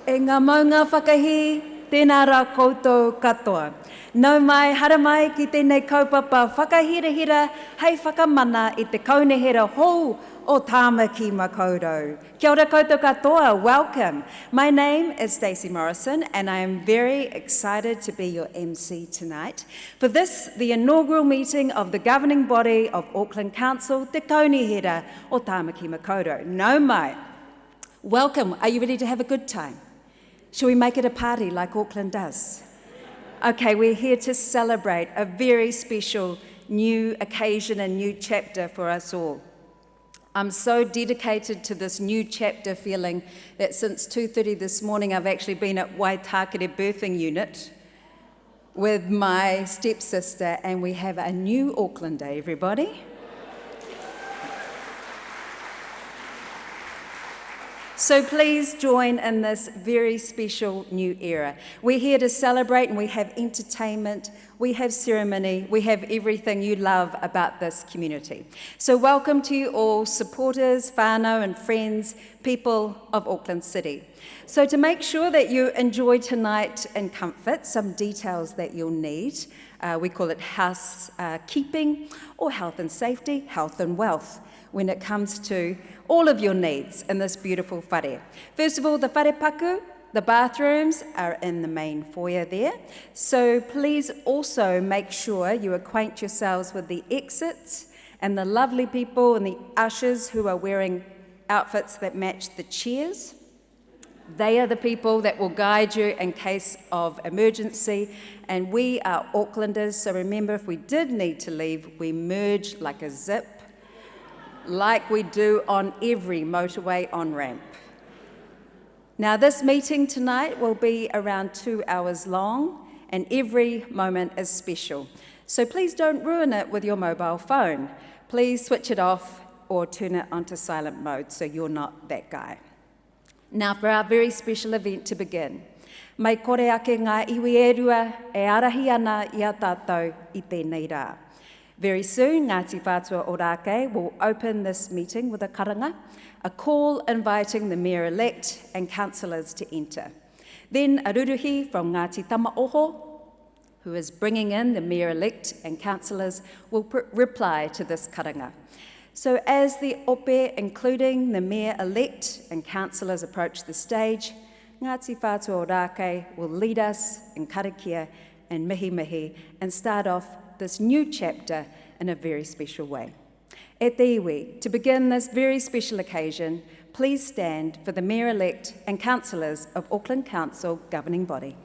e ngā maunga whakahi, tēnā rā koutou katoa. Nau mai, hara mai ki tēnei kaupapa whakahirahira hei whakamana i te kaunihera hou o Tāmaki Makaurau. Kia ora koutou katoa, welcome. My name is Stacey Morrison and I am very excited to be your MC tonight for this, the inaugural meeting of the governing body of Auckland Council, Te Kaunihera o Tāmaki Makaurau. Nau mai. Welcome. Are you ready to have a good time? Shall we make it a party like Auckland does? Okay, we're here to celebrate a very special new occasion and new chapter for us all. I'm so dedicated to this new chapter feeling that since 2:30 this morning I've actually been at Waitakere Birthing Unit with my stepsister and we have a new Auckland Day, everybody. So please join in this very special new era. We're here to celebrate and we have entertainment, we have ceremony, we have everything you love about this community. So welcome to you all, supporters, whānau and friends, people of Auckland City. So to make sure that you enjoy tonight in comfort, some details that you'll need. We call it housekeeping or health and safety, health and wealth, when it comes to all of your needs in this beautiful whare. First of all, the whare paku, the bathrooms are in the main foyer there. So please also make sure you acquaint yourselves with the exits and the lovely people and the ushers who are wearing outfits that match the chairs. They are the people that will guide you in case of emergency. And we are Aucklanders, so remember if we did need to leave, we merge like a zip, like we do on every motorway on-ramp. Now this meeting tonight will be around 2 hours long and every moment is special. So please don't ruin it with your mobile phone. Please switch it off or turn it onto silent mode so you're not that guy. Now for our very special event to begin. Mai kore ake ngā iwi e rua e arahi ana i a tātou i tēnei rā. Very soon, Ngāti Whātua Ōrākei will open this meeting with a karanga, a call inviting the Mayor-elect and councillors to enter. Then a ruruhi from Ngāti Tamaoho, who is bringing in the Mayor-elect and councillors, will reply to this karanga. So as the ope, including the Mayor-elect and councillors, approach the stage, Ngāti Whātua Ōrākei will lead us in karakia and mihi mihi and start off this new chapter in a very special way. E te iwi, to begin this very special occasion, please stand for the Mayor-elect and councillors of Auckland Council governing body.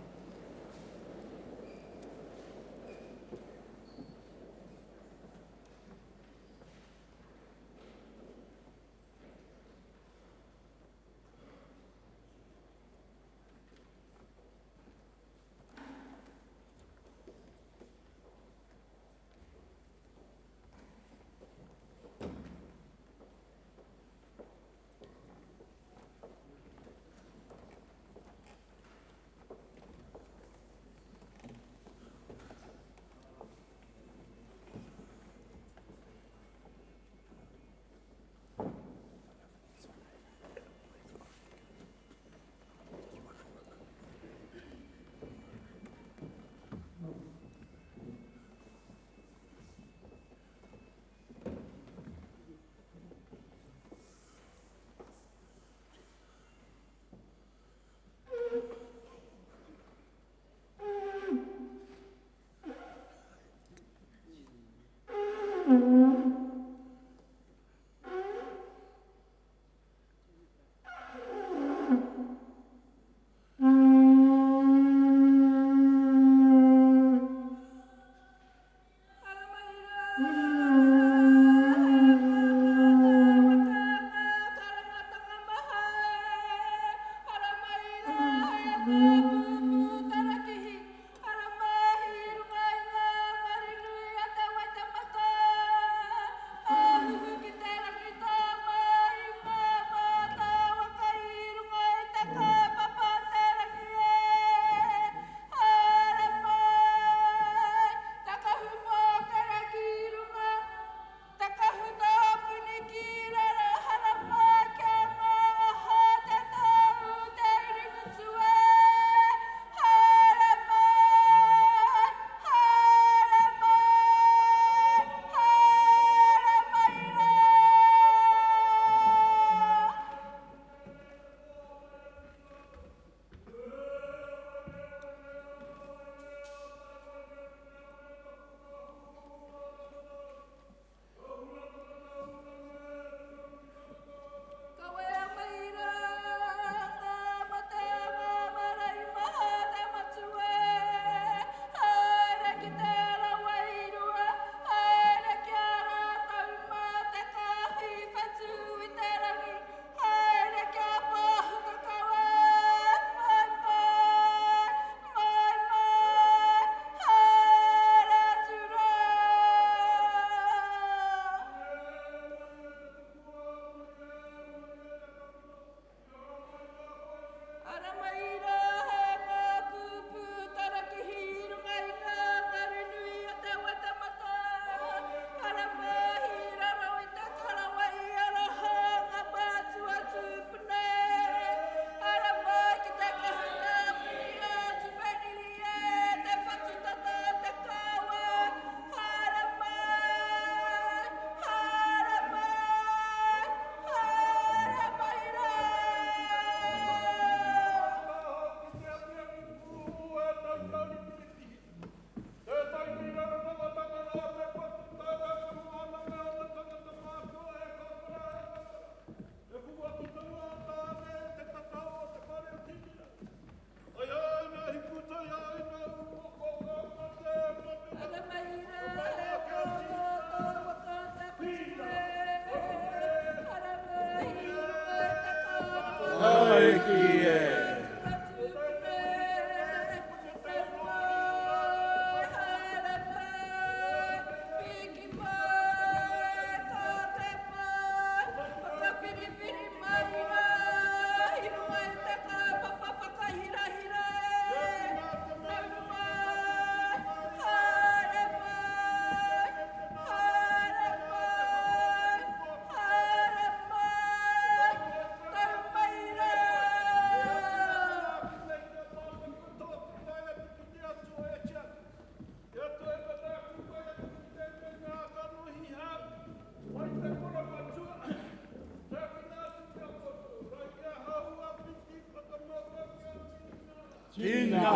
Tina.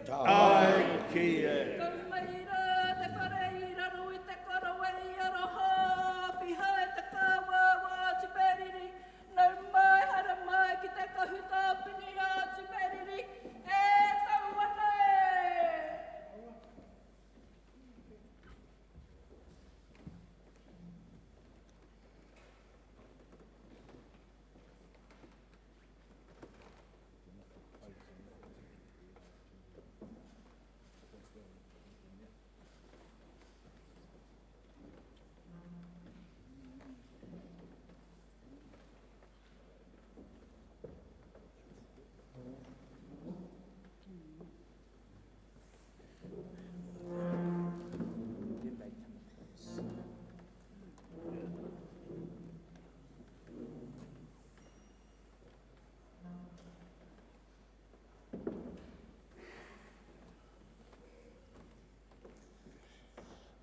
Tai kia. Kaumaira, te whareira, rui te karawei, aroha, pihai te kawawa, tiperiri, nau mai, hara mai, ki te kahuta, pinia, tiperiri, e tauane!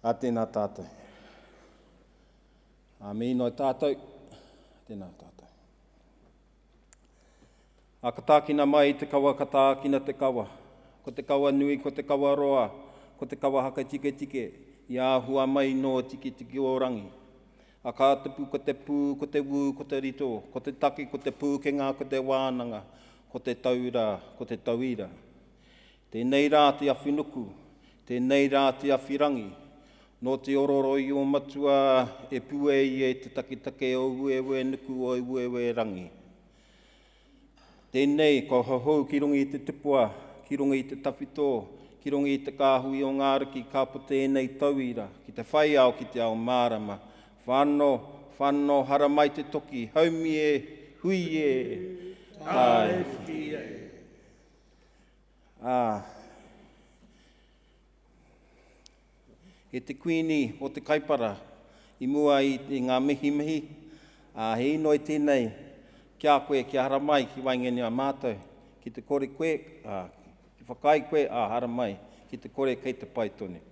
A tēnā tātou. A mi noi tātou, tēnā tātou. A ka tākina mai te kawa, ka tākina te kawa. Ko te kawa nui, ko te kawa roa, ko te kawa haka tike tike, i āhua mai no tiki tiki o rangi. A ka te pū, ko te wū, ko te rito, ko te taki, ko te pūkenga, ko te wānanga, ko te taura, ko te tauira. Tēnei rā te awhinuku, tēnei rā te awhirangi, no te ororo i o matua e pue i e te takitake o uewe nuku o uewe rangi. Tēnei, ko hauhau ki rungi i te tupua, ki rungi i te tawhito, ki rungi i te kāhui o ngāriki, ka po tēnei tauira, ki te whai au ki te ao mārama. Whano, hara mai te toki, haumi e, hui e, tai ki e. E te kuini o te kaipara, i mua i ngā mihi, he ino i tēnei, kia koe, kia hara mai, ki waingeni a mātou, ki te kore koe, ki whakai koe, hara mai, ki te kore kei te paitone.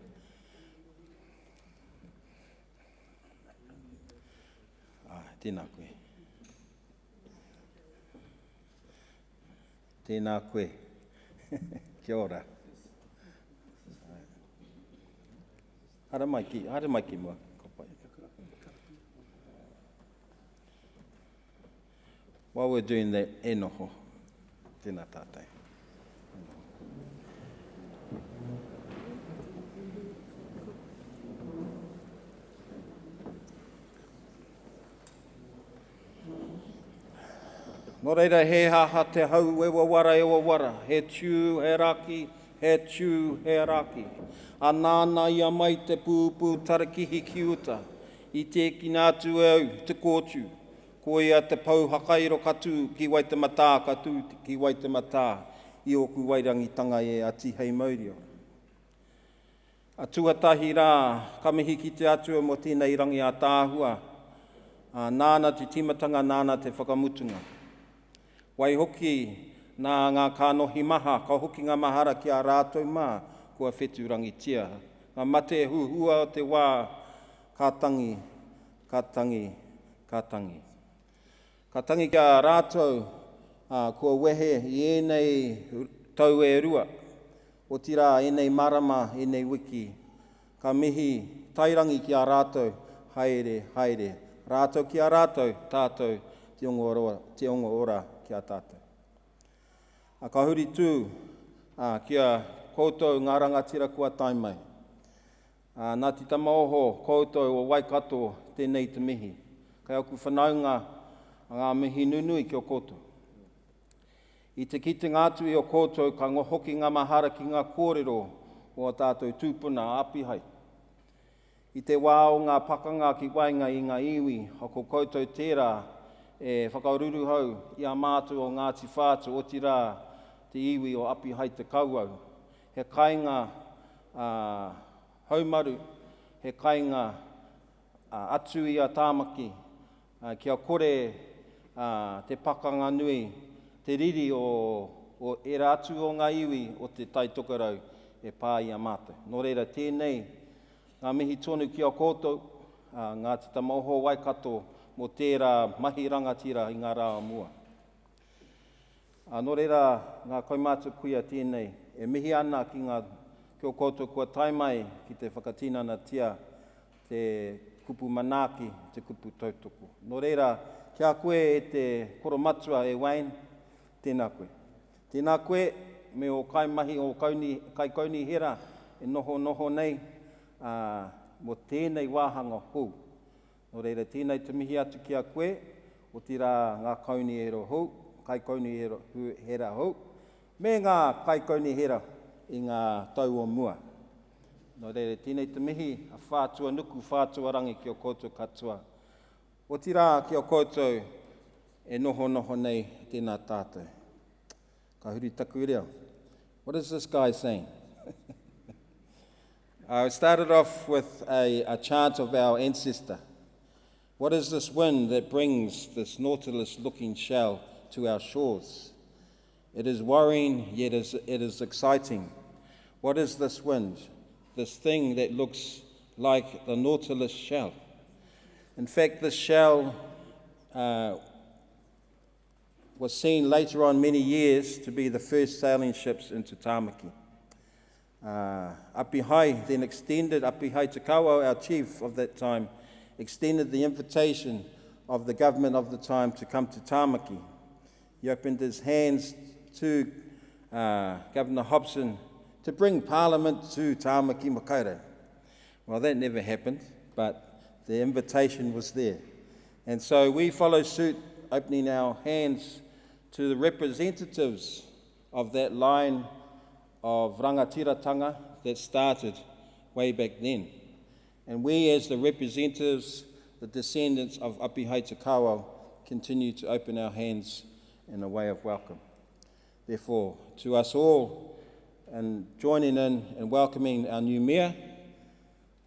Tēnā koe. Tēnā koe. Kia ora. Hara mai ki mua. While we're doing that, e noho. Tēnā tātai. Nō reira, he haha te hau e wawara, he tū, he raki, he tū, he raki. A nāna ia mai te pūpū tarakihi ki uta, i te kinātu au, te kōtū, ko ia te pau hakairo katu ki wai te matā, katu ki wai te matā, i oku wairangitanga e ati hei maurio. A tuatahi rā, ka mihi ki te atua mo tēnei rangi a tāhua, nāna te timatanga, nāna te whakamutunga. Wai hoki nā ngā kānohi maha, ka hoki ngā mahara ki a rātou mā, kua whetu rangitia. Ngā mate huhua o te wā, ka tangi. Ka tangi ki a rātou, kua wehe i enei tau e rua. O tira enei marama, enei wiki. Ka mihi tairangi ki a rātou, haere. Rātou ki a rātou, tātou, te ongo ora ki a tātou. Ka huri tū, kia koutou ngā rangatira kua taimai. Nā ti tamaoho koutou o Waikato tēnei te mihi. Kai oku whanaunga ngā mihi nunui ki o koutou. I te kite ngātui o koutou ka ngohoki ngā mahara ki ngā kōrero o tātou tūpuna apihai. I te wā o ngā pakanga ki wainga i ngā iwi, hako koutou tērā e whakaururu hau i a mātu o Ngāti Whātu o tira te iwi o apihai te kauau. He kainga haumaru, he kainga atu i a tāmaki, kia kore te pakanga nui, te riri o e rātu o ngā iwi o te taitokarau e pā i a mātou. Nō reira tēnei, ngā mihi tonu ki a koutou, ngā te tamaoho Waikato, mo tērā mahi rangatira i ngā rā mua. Nō reira, ngā koimātua kuia tēnei, e mihi ana ki ngā kia koutou kua taimai ki te whakatinana tia te kupu manaki, te kupu tautoko. Nō reira, kia koe e te koromatua e Wayne, tēnā koe. Tēnā koe, me o kaimahi o kai kauni hera, e noho nei, mo tēnei wāhanga hou. Nō reira, tēnei te mihi atu ki a koe, o tira ngā kauni hera hou, kai kauni hera hou, me ngā kai kauni hera i ngā tau o mua. Nō reira, tēnei te mihi a whātua nuku, whātua rangi ki o koutou katoa. O tira ki o koutou e noho nei tēnā tātou. Ka huri taku reo. What is this guy saying? I started off with a chant of our ancestor. What is this wind that brings this nautilus-looking shell to our shores? It is worrying, yet it is exciting. What is this wind? This thing that looks like the nautilus shell. In fact, this shell was seen later on many years to be the first sailing ships into Tāmaki. Apihai then extended, Apihai Te Kaua, our chief of that time, extended the invitation of the government of the time to come to Tāmaki. He opened his hands to Governor Hobson to bring Parliament to Tāmaki Makaurau. Well, that never happened, but the invitation was there. And so we follow suit, opening our hands to the representatives of that line of rangatiratanga that started way back then. And we, as the representatives, the descendants of Apihai Te Kaua, continue to open our hands in a way of welcome. Therefore, to us all, and joining in and welcoming our new Mayor,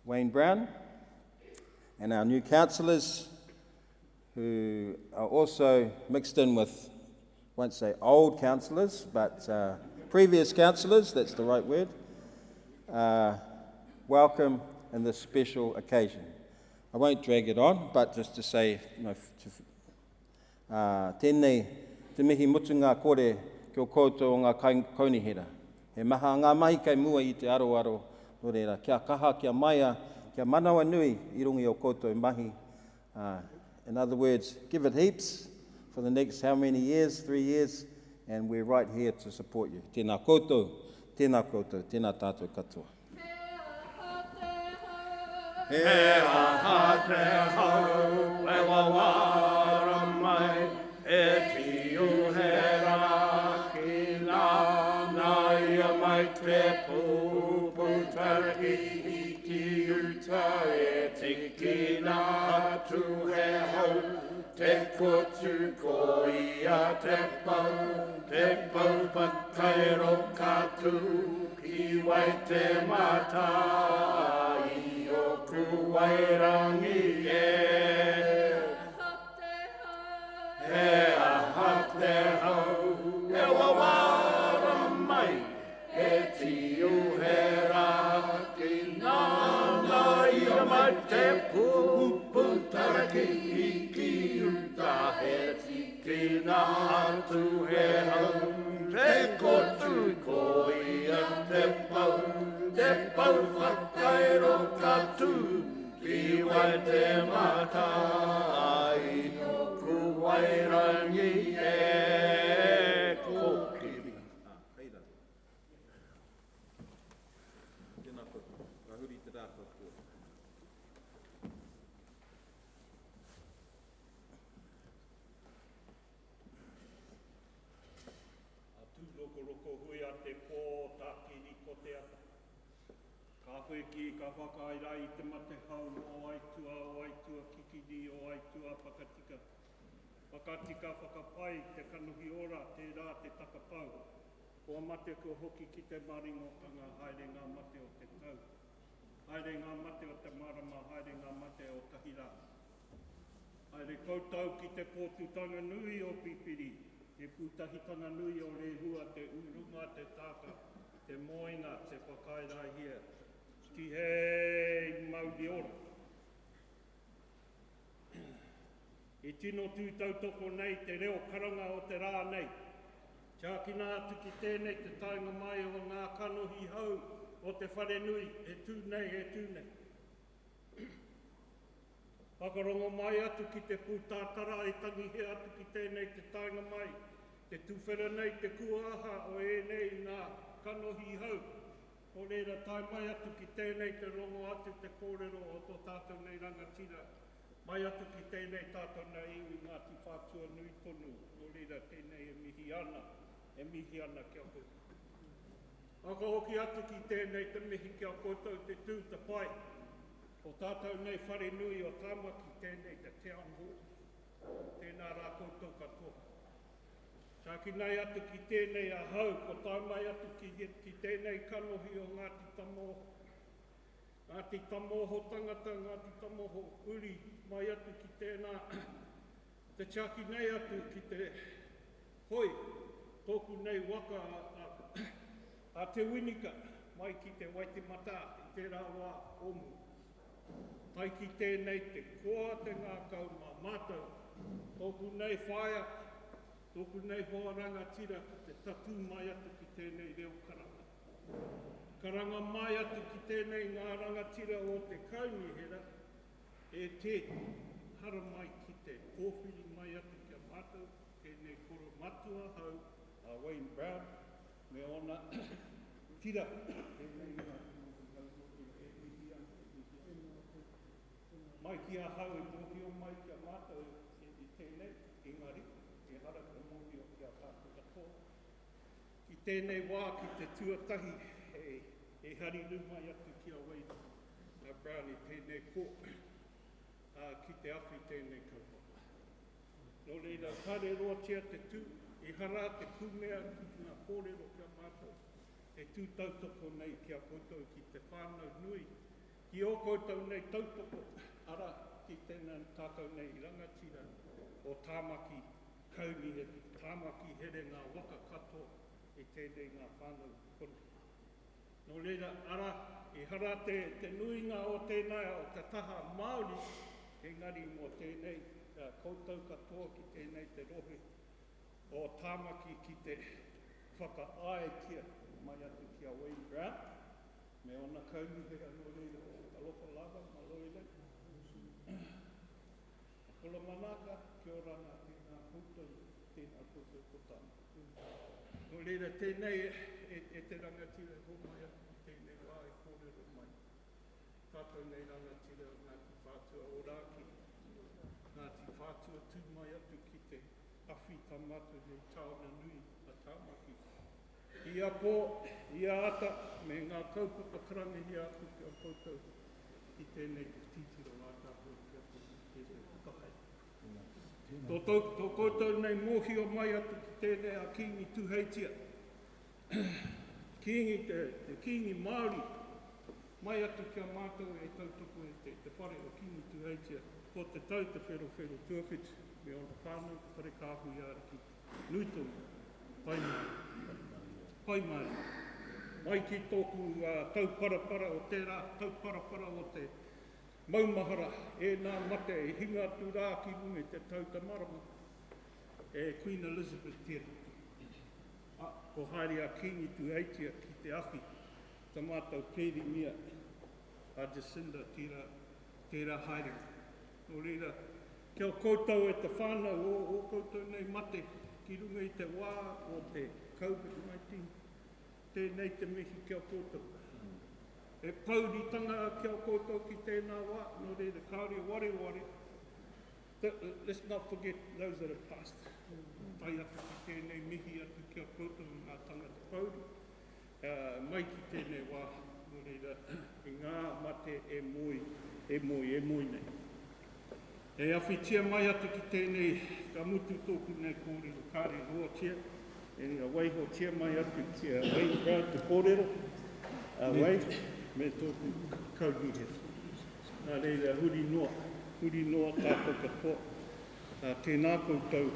Wayne Brown, and our new councillors, who are also mixed in with, I won't say old councillors, but previous councillors, that's the right word, welcome in this special occasion. I won't drag it on, but just to say, tēnei te mihi mutu ngā kore ki o koutou o ngā kaunihera. He maha ngā mahi kai mua i te aroaro, no reira, kia kaha, kia maia, kia manawa nui i rungi o koutou mahi. In other words, give it heaps for the next how many years, 3 years, and we're right here to support you. Tēnā koutou, tēnā tātou katoa. He aha te hau, e wawara mai, e tiu he raki nā ia mai te pūputaki i ki uta e tiki nā atu he hau, te kotu ko ia te pau whakairo katu, ki wai te mātai. Kuwairangi e he aha te hau, e wawara mai, e tiu he raki nāna ia mai te pūputaki i ki uta he tiki nā atu he hau, te kotu ko ia te pau whakairo katu, i wai te mātai, ku wairangi e kōkiri. Tēnā koutou, ka huri te rākau kua. Roko hui a te pō tākiri ko te ata. Ka hui ki ka whakaira i te mate hau o aitua kikiri, o aitua whakatika. Whakatika whakapai te kanuhi ora, te rā te takapau. Kua mate ko hoki ki te maringokanga, haere ngā mate o te tau. Haere ngā mate o te marama, haere ngā mate o kahira. Haere koutou ki te pōtutanga nui o pipiri. Te pūtahitanga nui o rehua, te urunga, te tāka, te moenga, te whakairahia. Ki hei mauri ora. E tino tūtau toko nei te reo karanga o te rā nei. Tiakina atu ki tēnei te tainga mai o ngā kanohi hau o te wharenui, e tūnei. Whakarongo mai atu ki te pūtātara e tangi he atu ki tēnei te tainga mai, te tuwhera nei te kuaha o nei ngā kanohi hau. O reira tai mai atu ki tēnei te rongo atu te kōrero o tō tātou nei rangatira. Mai atu ki tēnei tātou nei iwi Ngāti Whātua nui tonu. O reira tēnei e mihi ana kia koutou. Aka hoki atu ki tēnei te mihi kia koutou te tūta pai. O tātou nei whare nui o tāma ki tēnei te town hall. Tēnā rā koutou katoa. Saki nei atu ki tēnei a hau, ko taumai atu ki tēnei kanohi o Ngāti Tamoho. Ngāti Tamoho tangata, Ngāti Tamoho uri, mai atu ki tēnā. Te chaki nei atu ki te hoi, tōku nei waka a te winika, mai ki te Waitemata, i te rāwā omu. Tai ki tēnei te koa te ngā kauma mātou, tōku nei whaia, tōku nei hoa rangatira ki te tatu mai atu ki tēnei reo karanga. Karanga mai atu ki tēnei ngā rangatira o te kaunihera, e te hara mai ki te kōwhiri mai atu kia mātou, tēnei koro matua hau a Wayne Brown, me ona tira. Tēnei ngā mai ki a hau e mōhio mai kia mātou e tēnei, engari, e hara ka mōhio kia tātou katoa. Ki tēnei wā ki te tuatahi, e hariru mai atu kia Wayne Brown i tēnei kō, ki te awhi tēnei kaupapa. Nō reira, kare roa tia te tū, e hara te kumea ki ngā kōrero kia mātou, e tū tautoko nei kia koutou ki te whānau nui, ki o koutou nei tautoko, ara ki tēnei tātou nei rangatira o tāmaki kaunire, tāmaki here ngā waka katoa e tēnei ngā whānau kore. Nō reira, ara, e hara te nuinga o tēnei o te taha Māori, engari mō tēnei koutou katoa ki tēnei te rohe o tāmaki ki te whakaaetia mai atu ki a Wayne Brown, me ona kaunihera nō reira o Alofa Lava, Maloile. Kola manaka, kia ora ngā tēnā koutou kotana. Nō reira tēnei e te rangatira ho mai atu ki tēnei wā e kōrero mai. Tātou nei rangatira o Ngāti Whātua o Rāki. Ngāti Whātua tū mai atu ki te awhi tamatu nei tāona nui a tāmaki. I a pō, i a ata, me ngā kaupapa karangi hi atu ki a koutou ki tēnei te titiro a tātou ki a tēnei whakahai. Tō koutou nei mōhio mai atu ki tēnei a kingi tuheitia. Te kingi Māori, mai atu kia mātou e tautoko e te whare o kingi tuheitia, ko te tau te whero tuawhitu, me ona whānau whare kāhui ara ki Nuitonu, pai mai. Mai ki tōku tau parapara o tērā, tau parapara o te maumahara, e nā mate e hinga atu rā ki runga te tau tamarama, e Queen Elizabeth tira. Ko haere a kingi tuheitia ki te awhi, ta mātou pēri mia, a Jacinda tērā haere. Nō reira, kia koutou e te whānau o koutou nei mate, ki runga i te wā o te COVID-19, tēnei te mihi kia koutou. E pauritanga kia koutou ki tēnā wā, nō reira, kāore ware. Let's not forget those that have passed. Tai atu ki tēnei mihi atu kia koutou ngā tangata pauri. Mai ki tēnei wā, nō reira, i ngā mate e moi nei. E awhi tia mai atu ki tēnei ka mutu tōku nei kōrero, kāre roa tia. E waiho tia mai atu ki a Wayne Brown te kōrero. Wayne, me tōku kaunihera. Nā reira, huri noa tātou katoa. Tēnā koutou,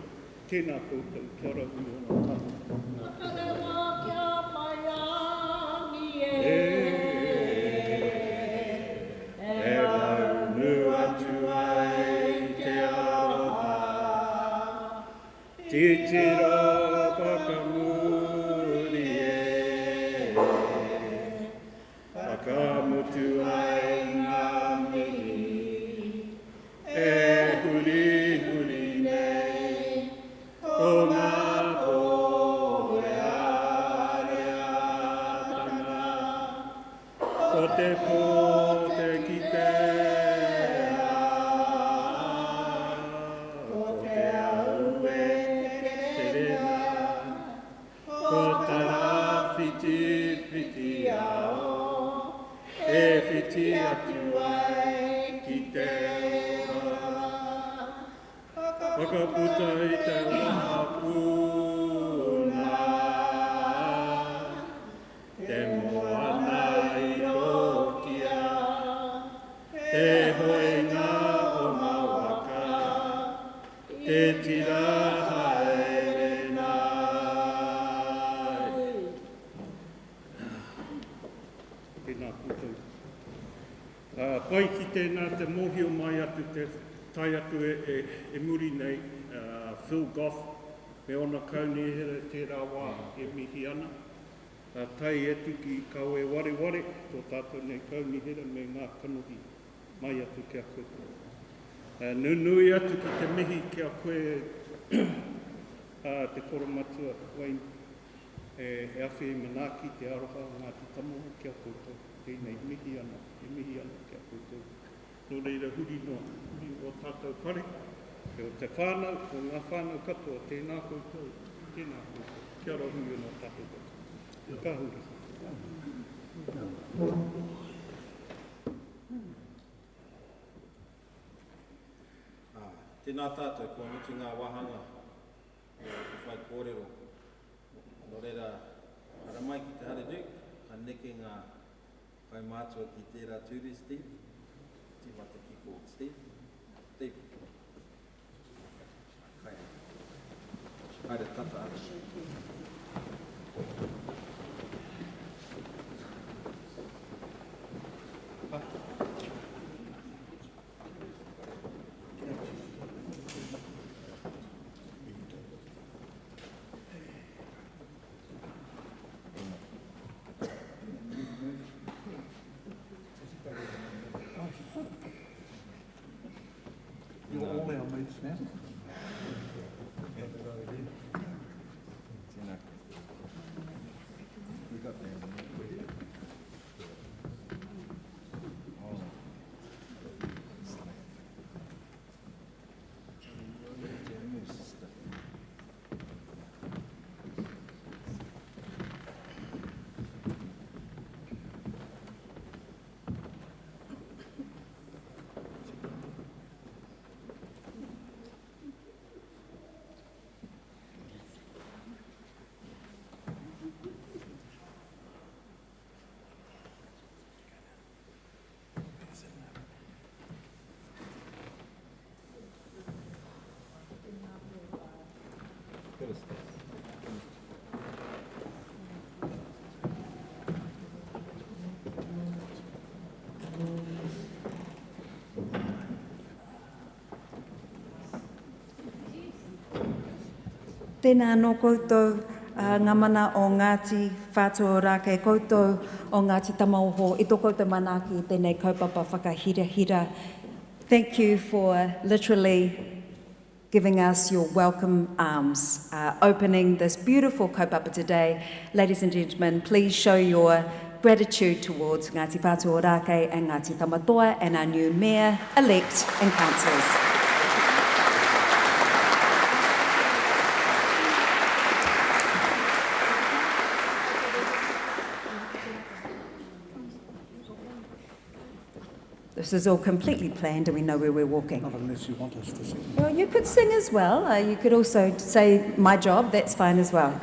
tora ui ona tātou. Whakarewa kia mai ani e raunu atu ai te aroha, Te tira whakamu Whakaputa i te wahapuna, te moana i rokia, te hoenga o ngā waka, te tira haere nai. Tēnā koutou. Pai ki tēnā te mohio mai atu te tai atu e muri nei, Phil Goff, me ona kaunihera tērā wā e mihi ana. Tai atu ki kaue ware ware, tō tātou nei kaunihera me ngā kanohi mai atu kia koe. Nunui atu ki te mihi kia koe te koromatua Wayne, e awhi e manaki te aroha ngā te tamoho kia koutou. Tēnei mihi ana kia koutou. Nō reira huri o tātou whare, e o te whānau, o ngā whānau katoa, tēnā koutou, kia ora hui o tātou katoa. Ka huri. Tēnā tātou, kua mutu ngā wahanga o te whai kōrero. Nō reira, ara mai ki te hareru, ka neke ngā whai mātua ki tērā tūri, Steve. Tīmata ki ko Steve. Steve. Haere tata ara. You're all our mates now. Tēnā no koutou ngā mana o Ngāti whātua rākei koutou o Ngāti Tamauho i tō koutou manaki tēnei kaupapa whakahira. Thank you for literally giving us your welcome arms, opening this beautiful kaupapa today. Ladies and gentlemen, please show your gratitude towards Ngāti whātua rākei and Ngāti Tamatoa and our new mayor-elect and councillors. This is all completely planned and we know where we're walking. Not unless you want us to sing. Well, you could sing as well. You could also say my job, that's fine as well.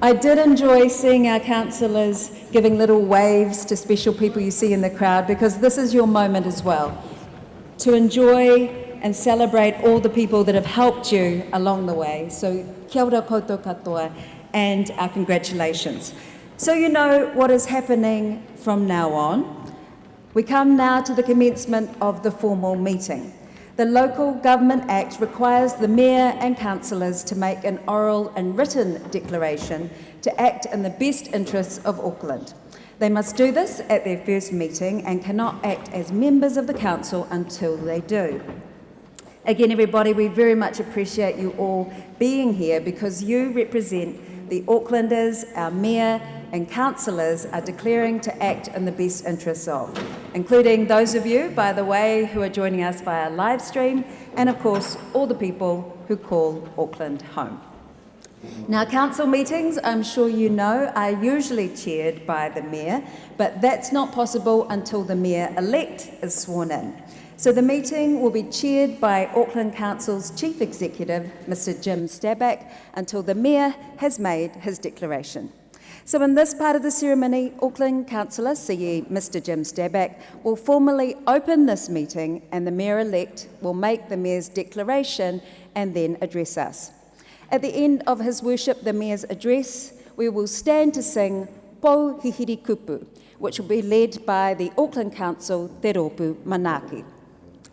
I did enjoy seeing our councillors giving little waves to special people you see in the crowd, because this is your moment as well, to enjoy and celebrate all the people that have helped you along the way. So kia ora koutou katoa and our congratulations. So you know what is happening from now on. We come now to the commencement of the formal meeting. The Local Government Act requires the Mayor and councillors to make an oral and written declaration to act in the best interests of Auckland. They must do this at their first meeting and cannot act as members of the council until they do. Again, everybody, we very much appreciate you all being here because you represent the Aucklanders. Our Mayor and councillors are declaring to act in the best interests of, including those of you, by the way, who are joining us via live stream, and of course, all the people who call Auckland home. Now, council meetings, I'm sure you know, are usually chaired by the Mayor, but that's not possible until the Mayor-elect is sworn in. So the meeting will be chaired by Auckland Council's Chief Executive, Mr. Jim Stabak, until the Mayor has made his declaration. So in this part of the ceremony, Auckland Councillor CE Mr. Jim Stabak will formally open this meeting and the Mayor-elect will make the Mayor's declaration and then address us. At the end of his worship, the Mayor's address, we will stand to sing Pou Hihiri Kupu, which will be led by the Auckland Council Te Rōpū Manaaki.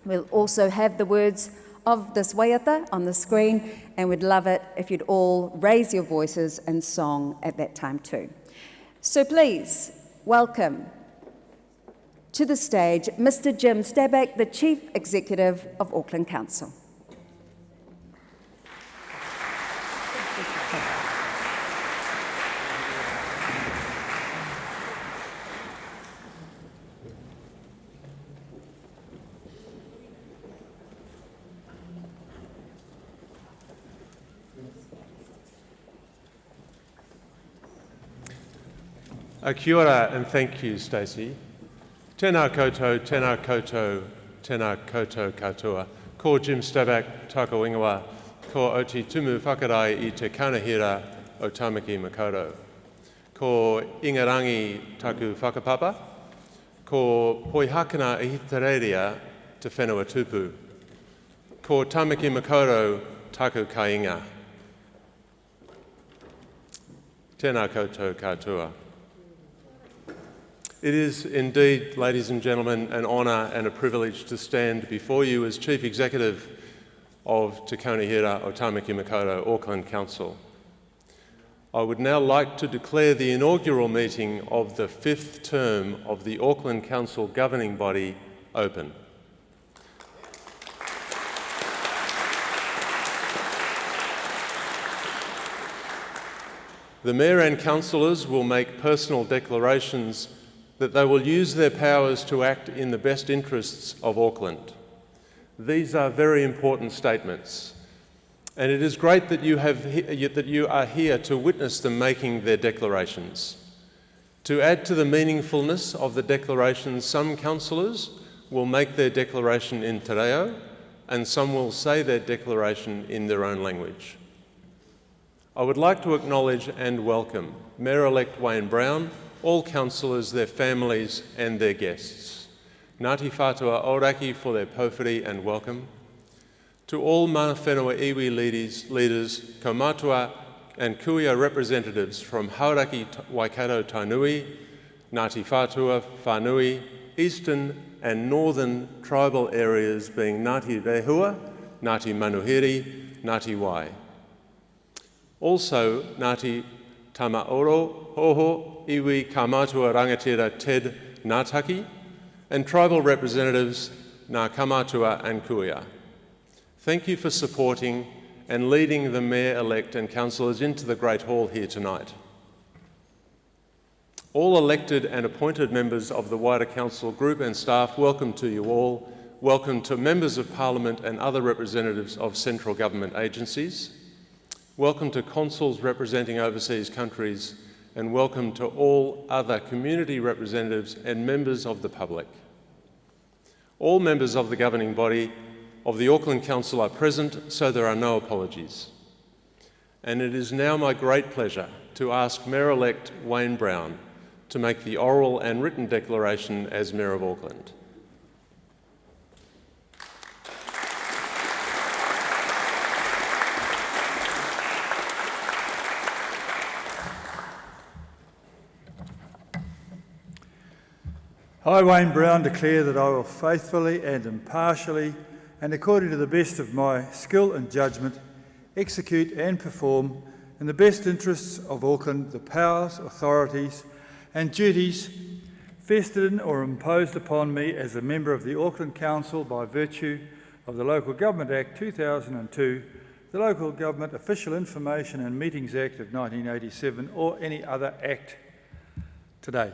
We'll also have the words of this waiata on the screen, and we'd love it if you'd all raise your voices in song at that time too. So please welcome to the stage Mr. Jim Stabak, the Chief Executive of Auckland Council. Kia ora and thank you, Stacey. Tēnā koutou, tēnā koutou, tēnā koutou katoa. Ko Jim Stabak, tāko ingoa, ko Oti Tumu Whakarai I te kaunahira o Tamaki Makaurau. Ko Ingarangi taku whakapapa, ko Poihakana Ihitareria te whenua tupu. Ko Tamaki Makaurau taku kainga. Tēnā koutou katoa. It is indeed, ladies and gentlemen, an honour and a privilege to stand before you as Chief Executive of Te Kaunahira o Tamaki Makaurau Auckland Council. I would now like to declare the inaugural meeting of the 5th term of the Auckland Council governing body open. The Mayor and councillors will make personal declarations that they will use their powers to act in the best interests of Auckland. These are very important statements, and it is great that you are here to witness them making their declarations. To add to the meaningfulness of the declarations, some councillors will make their declaration in te reo, and some will say their declaration in their own language. I would like to acknowledge and welcome Mayor-elect Wayne Brown, all councillors, their families and their guests. Ngāti Whātua Ōraki for their pauwhiri and welcome. To all mana whenua iwi leaders, kaumātua and kuia representatives from Hauraki Waikato Tainui, Ngāti Whātua, Whānui, eastern and northern tribal areas being Ngāti Rehua, Ngāti Manuhiri, Ngāti Wai. Also Ngāti Tamaoro, Hoho, Iwi, Kamātua Rangatira, Ted, Ngātaki, and tribal representatives Ngā Kamātua and Kuia. Thank you for supporting and leading the Mayor-elect and councillors into the Great Hall here tonight. All elected and appointed members of the wider council group and staff, welcome to you all. Welcome to members of Parliament and other representatives of central government agencies. Welcome to consuls representing overseas countries, and welcome to all other community representatives and members of the public. All members of the governing body of the Auckland Council are present, so there are no apologies. And it is now my great pleasure to ask Mayor-elect Wayne Brown to make the oral and written declaration as Mayor of Auckland. I, Wayne Brown, declare that I will faithfully and impartially, and according to the best of my skill and judgment, execute and perform in the best interests of Auckland the powers, authorities and duties vested in or imposed upon me as a member of the Auckland Council by virtue of the Local Government Act 2002, the Local Government Official Information and Meetings Act of 1987, or any other act today.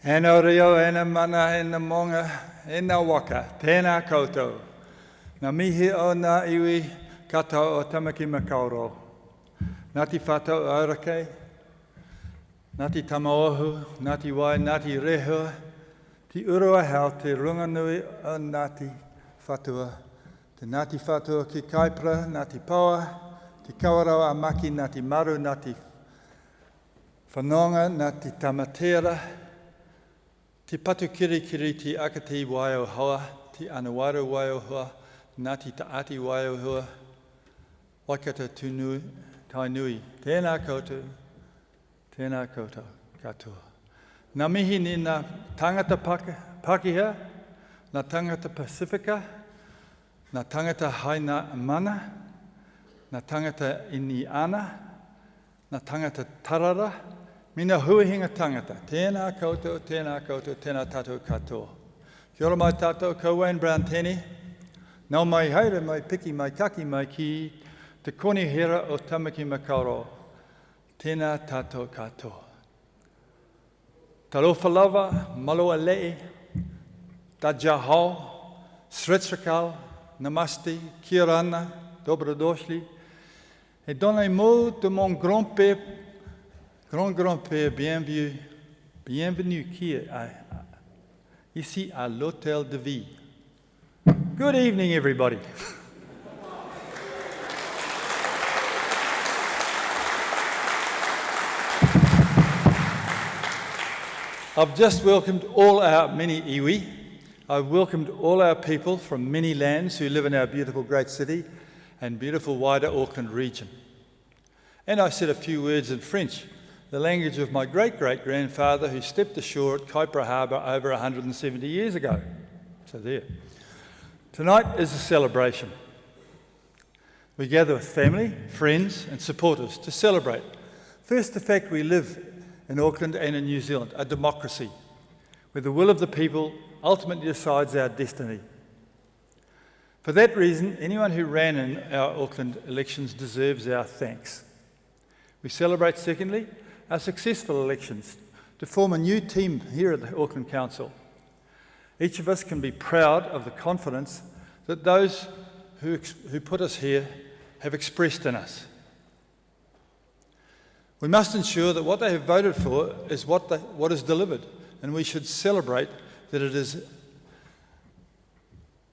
Ena reo, ena mana, ena monga, ena waka, tēnā koutou. Nā mihi o nā iwi katoa o Tamaki Makaurau. Ngāti whātau aurake, ngāti tamaohu, ngāti wai, ngāti rehua, ti urua hau te runganui o ngāti whatua. Te ngāti whatua ki kaipra, ngāti paua, te kawarau a maki, ngāti maru, ngāti whanonga, ngāti tamatera, te patu kirikiri ti akati waio hoa, ti anawaru waio hoa, ngāti taati waio hoa, waikata tūnui, tainui, tēnā koutou, katoa. Nā mihi ni nā tangata Pakiha, nā tangata Pasifika, nā tangata Haina Mana, nā tangata Iniana, nā tangata Tarara, mina huihinga tangata. Tēnā koutou, tēnā tātou katoa. Kia ora mai tātou, ko Wayne Brown tēne. Nau mai haere, mai piki, mai kaki, mai ki, te koni hera o Tamaki Makaurau. Tēnā tātou katoa. Talofa lava, maloa le'e, tajahau, sretsrakal, namaste, kia rana, dobrodošli. Et dans les mots de mon grand-père, bienvenue ici à l'Hôtel de Vie. Good evening, everybody. I've just welcomed all our many iwi. I've welcomed all our people from many lands who live in our beautiful great city and beautiful wider Auckland region. And I said a few words in French, the language of my great-great-grandfather who stepped ashore at Kaipara Harbour over 170 years ago. So there. Tonight is a celebration. We gather with family, friends and supporters to celebrate. First, the fact we live in Auckland and in New Zealand, a democracy, where the will of the people ultimately decides our destiny. For that reason, anyone who ran in our Auckland elections deserves our thanks. We celebrate, secondly, our successful elections to form a new team here at the Auckland Council. Each of us can be proud of the confidence that those who put us here have expressed in us. We must ensure that what they have voted for is what is delivered, and we should celebrate that it is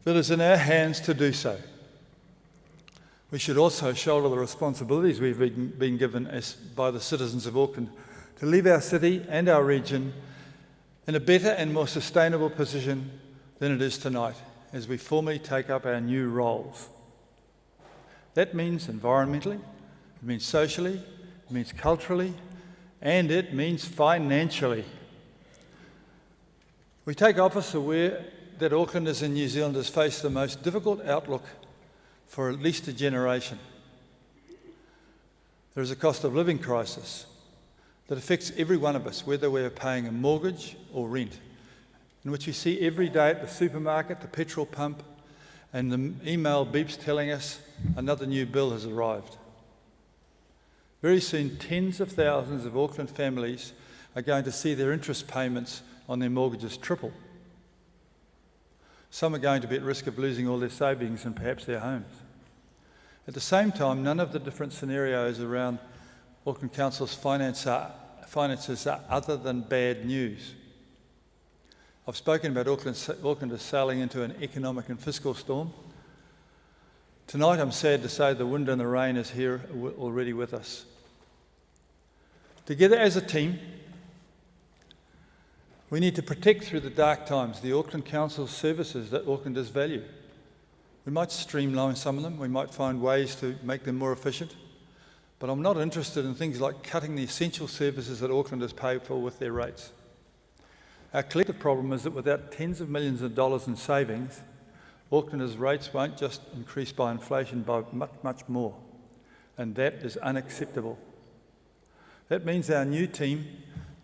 in our hands to do so. We should also shoulder the responsibilities we've been given by the citizens of Auckland to leave our city and our region in a better and more sustainable position than it is tonight as we formally take up our new roles. That means environmentally, it means socially, it means culturally, and it means financially. We take office aware that Aucklanders and New Zealanders face the most difficult outlook for at least a generation. There is a cost of living crisis that affects every one of us, whether we're paying a mortgage or rent, in which we see every day at the supermarket, the petrol pump, and the email beeps telling us another new bill has arrived. Very soon, tens of thousands of Auckland families are going to see their interest payments on their mortgages triple. Some are going to be at risk of losing all their savings and perhaps their homes. At the same time, none of the different scenarios around Auckland Council's finances are other than bad news. I've spoken about Auckland as sailing into an economic and fiscal storm. Tonight, I'm sad to say the wind and the rain is here already with us. Together as a team, we need to protect through the dark times the Auckland Council's services that Aucklanders value. We might streamline some of them, we might find ways to make them more efficient, but I'm not interested in things like cutting the essential services that Aucklanders pay for with their rates. Our collective problem is that without tens of millions of dollars in savings, Aucklanders' rates won't just increase by inflation by much, much more, and that is unacceptable. That means our new team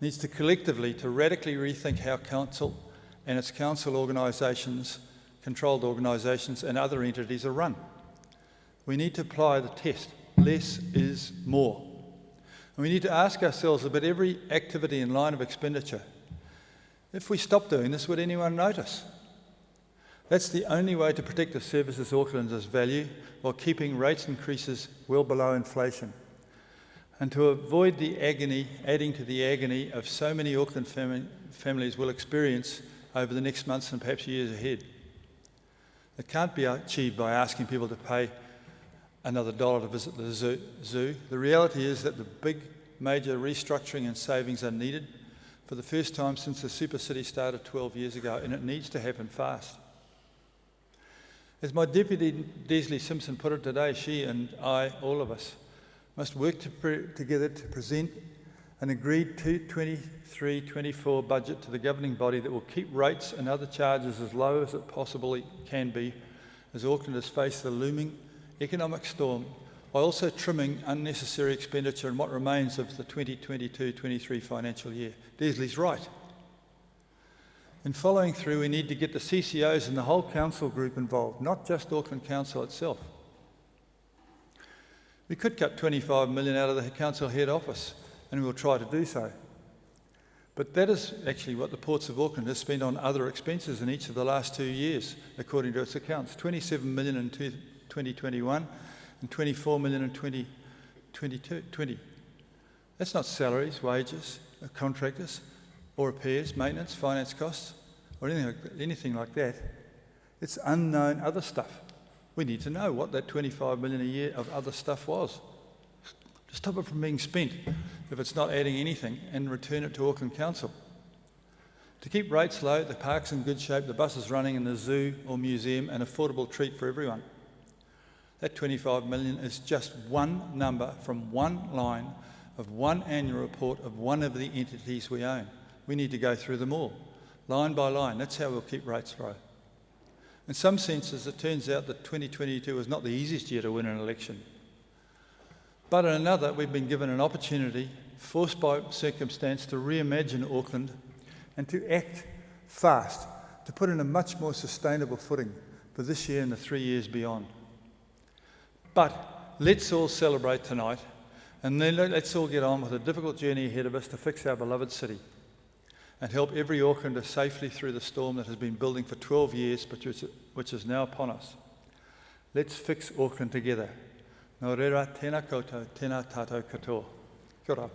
needs to collectively to radically rethink how council and its council organisations, controlled organisations and other entities are run. We need to apply the test, less is more. And we need to ask ourselves about every activity and line of expenditure. If we stop doing this, would anyone notice? That's the only way to protect the services Aucklanders value while keeping rates increases well below inflation. And to avoid the agony, adding to the agony of so many Auckland families will experience over the next months and perhaps years ahead. It can't be achieved by asking people to pay another $1 to visit the zoo. The reality is that the big major restructuring and savings are needed for the first time since the Super City started 12 years ago, and it needs to happen fast. As my deputy Desley Simpson put it today, she and I, all of us, must work together to present an agreed 23-24 budget to the governing body that will keep rates and other charges as low as it possibly can be as Aucklanders face the looming economic storm, while also trimming unnecessary expenditure in what remains of the 2022-23 financial year. Desley's right. In following through, we need to get the CCOs and the whole council group involved, not just Auckland Council itself. We could cut $25 million out of the council head office, and we'll try to do so. But that is actually what the Ports of Auckland has spent on other expenses in each of the last 2 years, according to its accounts. $27 million in 2021 and $24 million in 2020. That's not salaries, wages, contractors, or repairs, maintenance, finance costs, or anything like that. It's unknown other stuff. We need to know what that $25 million a year of other stuff was, to stop it from being spent if it's not adding anything, and return it to Auckland Council. To keep rates low, the park's in good shape, the buses running, and the zoo or museum an affordable treat for everyone. That $25 million is just one number from one line of one annual report of one of the entities we own. We need to go through them all, line by line. That's how we'll keep rates low. In some senses, it turns out that 2022 was not the easiest year to win an election. But in another, we've been given an opportunity, forced by circumstance, to reimagine Auckland and to act fast, to put in a much more sustainable footing for this year and the 3 years beyond. But let's all celebrate tonight, and then let's all get on with the difficult journey ahead of us to fix our beloved city and help every Aucklander safely through the storm that has been building for 12 years, but which is now upon us. Let's fix Auckland together. Nō reira, tēnā koutou, tēnā tātou katoa. Kia ora.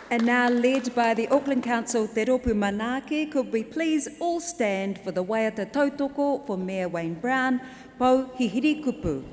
And now, led by the Auckland Council Te Ropu Manaaki, could we please all stand for the waiata tautoko for Mayor Wayne Brown, Pau Hihiri Kupu.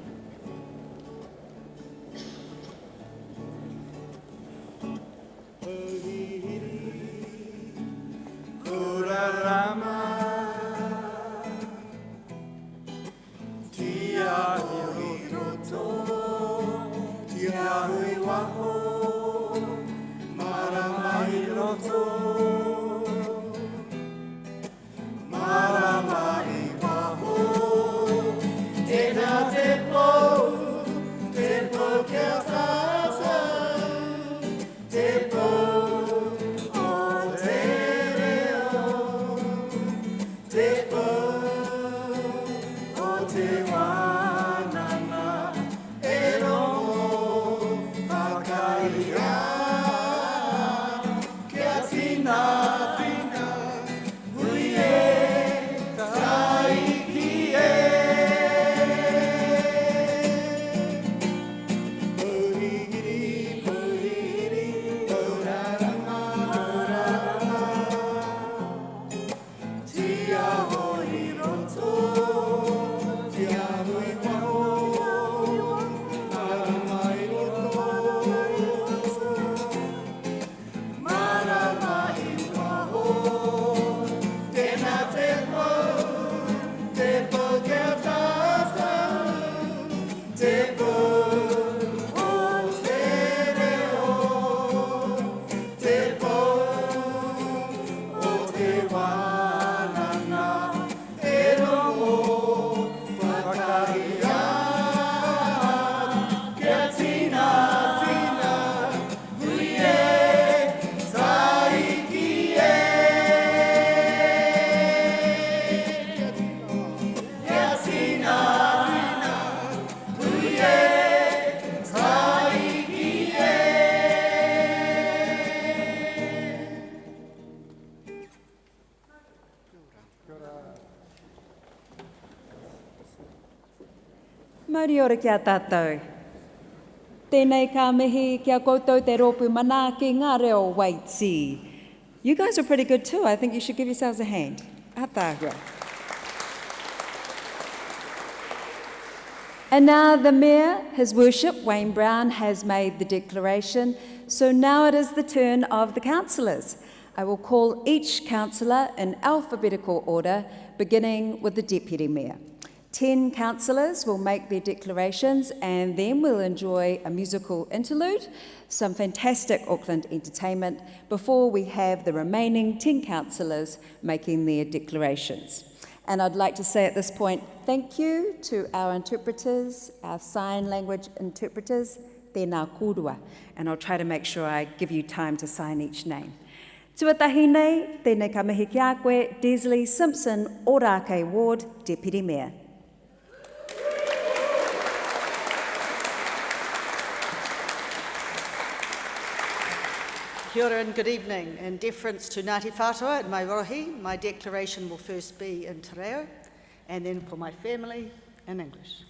Kauri ora kia tātou. Tēnei ka mihi kia koutou te rōpu mana ki ngā reo Waiti. You guys are pretty good too. I think you should give yourselves a hand. Ātāhua. And now the Mayor, His Worship Wayne Brown, has made the declaration. So now it is the turn of the councillors. I will call each councillor in alphabetical order, beginning with the Deputy Mayor. 10 councillors will make their declarations and then we'll enjoy a musical interlude, some fantastic Auckland entertainment before we have the remaining 10 councillors making their declarations. And I'd like to say at this point, thank you to our interpreters, our sign language interpreters, tēnā kōrua, and I'll try to make sure I give you time to sign each name. Tuatahi nei, tēnei ka mihi ki a koe, Desley Simpson, Ōrākei Ward, Deputy Mayor. Kia ora and good evening. In deference to Ngāti Whātua and my rohi, my declaration will first be in te reo, and then for my family in English.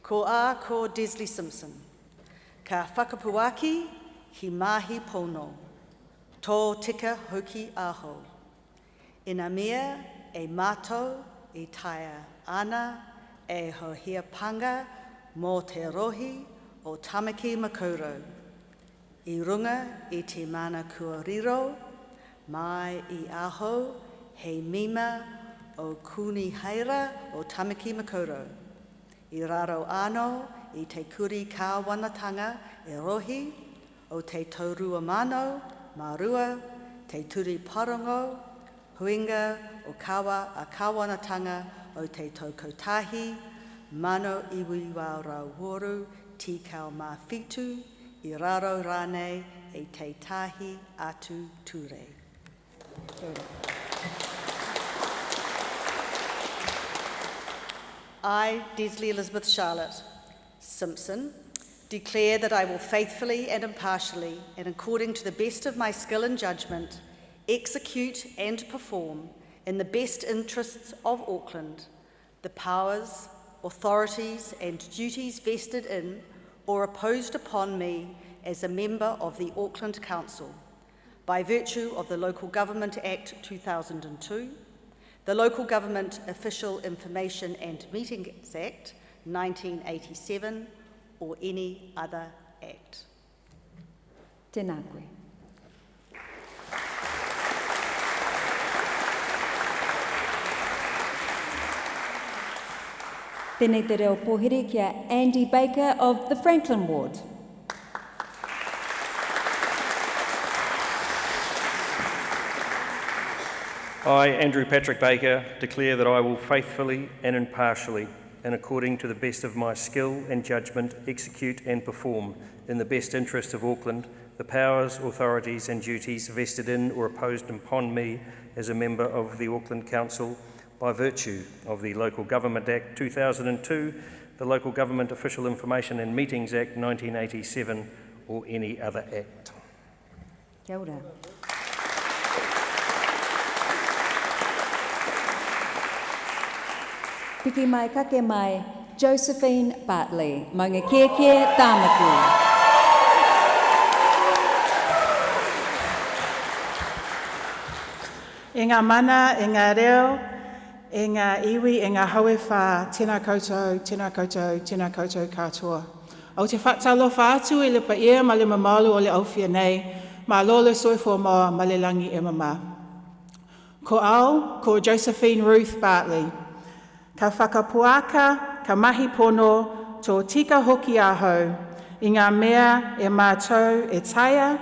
Ko Desley Simpson. Ka whakapuaki hi mahi pono. Tō tika hoki aho. Ina mea e mātou e taia ana e hohia panga mō te rohi o Tamaki Makaurau. I runga I te mana kua riro, mai I aho hei mima o kuni haira o Tamaki Makaurau. I raro ano I te kuri kāwanatanga e rohi o te taurua mano, marua, te turi parongo, huinga o kawa a kāwanatanga o te taukotahi, mano iwi wā rauworu, tikau mā fitu, I raro rānei e te tahi atu ture. I, Desley Elizabeth Charlotte Simpson, declare that I will faithfully and impartially, and according to the best of my skill and judgment, execute and perform in the best interests of Auckland the powers, authorities and duties vested in or imposed upon me as a member of the Auckland Council by virtue of the Local Government Act 2002, the Local Government Official Information and Meetings Act 1987, or any other act. Tēnā koe. Tēnei te reo pōhere kia Andy Baker of the Franklin Ward. I, Andrew Patrick Baker, declare that I will faithfully and impartially, and according to the best of my skill and judgment, execute and perform in the best interest of Auckland the powers, authorities and duties vested in or imposed upon me as a member of the Auckland Council by virtue of the Local Government Act 2002, the Local Government Official Information and Meetings Act 1987, or any other act. Kia ora. Piki mai kake mai, Josephine Bartley, maunga kēkē tāmaku. E ngā mana, e ngā reo, e ngā iwi, e ngā haue whā, tēnā koutou, tēnā koutou, tēnā koutou katoa. Au te whaatalofa atu e le pa ia ma le mamalu o le awhia nei, ma lolo soifo moa ma le langi e mama. Ko au, ko Josephine Ruth Bartley. Ka whakapuaka, ka mahi pono, tō tika hoki ahau, I ngā mea e mātou e taia,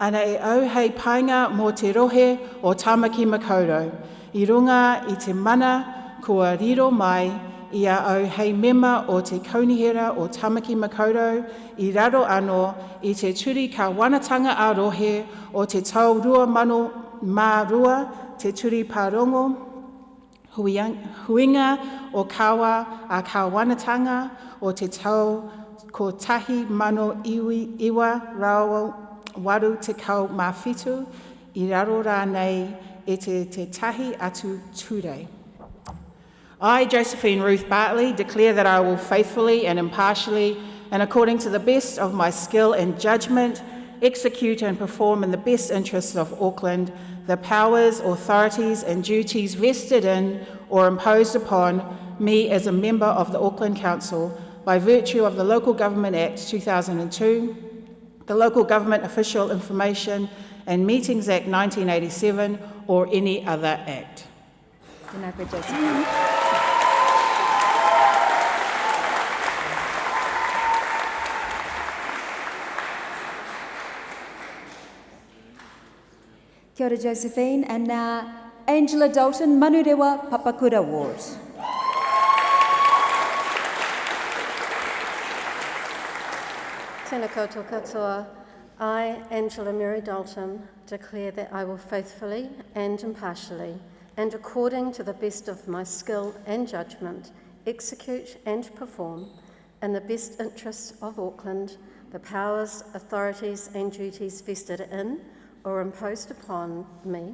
ana e au hei painga mō te rohe o Tamaki Makaurau. I runga I te mana kua riro mai, ia au hei mema o te kaunihera o Tamaki Makaurau, I raro anō I te turi ka wanatanga a rohe o te tau rua mano mā rua, te turi pārongo, huinga o kawa a ka wanatanga o te tau ko tahi mano iwa rao waru te kau mā whitu, I raro rānei e te tahi atu ture. I, Josephine Ruth Bartley, declare that I will faithfully and impartially, and according to the best of my skill and judgment, execute and perform in the best interests of Auckland the powers, authorities and duties vested in or imposed upon me as a member of the Auckland Council by virtue of the Local Government Act 2002, the Local Government Official Information and Meetings Act 1987, or any other act. Tēnā koe, Josephine. Kia ora, Josephine, and now Angela Dalton, Manurewa Papakura Ward. Tēnā koutou katoa. I, Angela Mary Dalton, declare that I will faithfully and impartially, and according to the best of my skill and judgment, execute and perform, in the best interests of Auckland, the powers, authorities and duties vested in or imposed upon me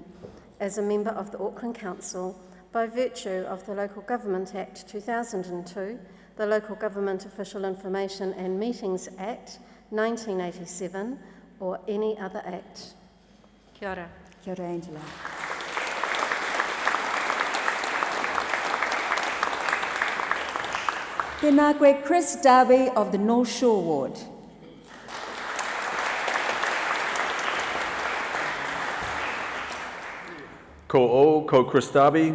as a member of the Auckland Council by virtue of the Local Government Act 2002, the Local Government Official Information and Meetings Act 1987, or any other act. Kia ora. Kia ora, Angela. Tēnā koe, Chris Darby of the North Shore Ward. Ko Chris Darby,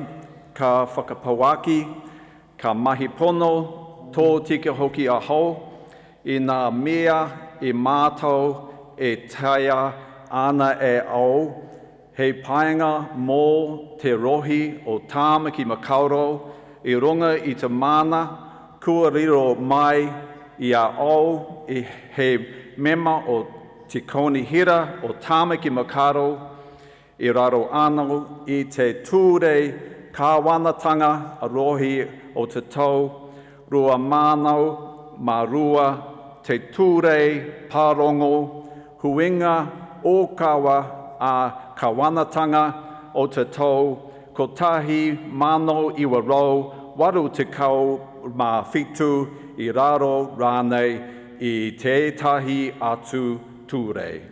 ka whakapawaki, ka mahi pono, tō tika hoki aho, I ngā mea e mātou e taia ana e au, hei paenga mō te rohi o tāmaki makauro, I runga I te mana, kua riro mai I a au, I he mema o te konihira o tāmaki makauro, I raro anō I te tūrei kāwanatanga a rohi o te tau, rua mānau, marua, te tūrei pārongo, huinga o kawa a kāwanatanga o te tau, ko tahi mano iwa rau, waru te kau mā whitu I raro rānei I tētahi atu tūrei.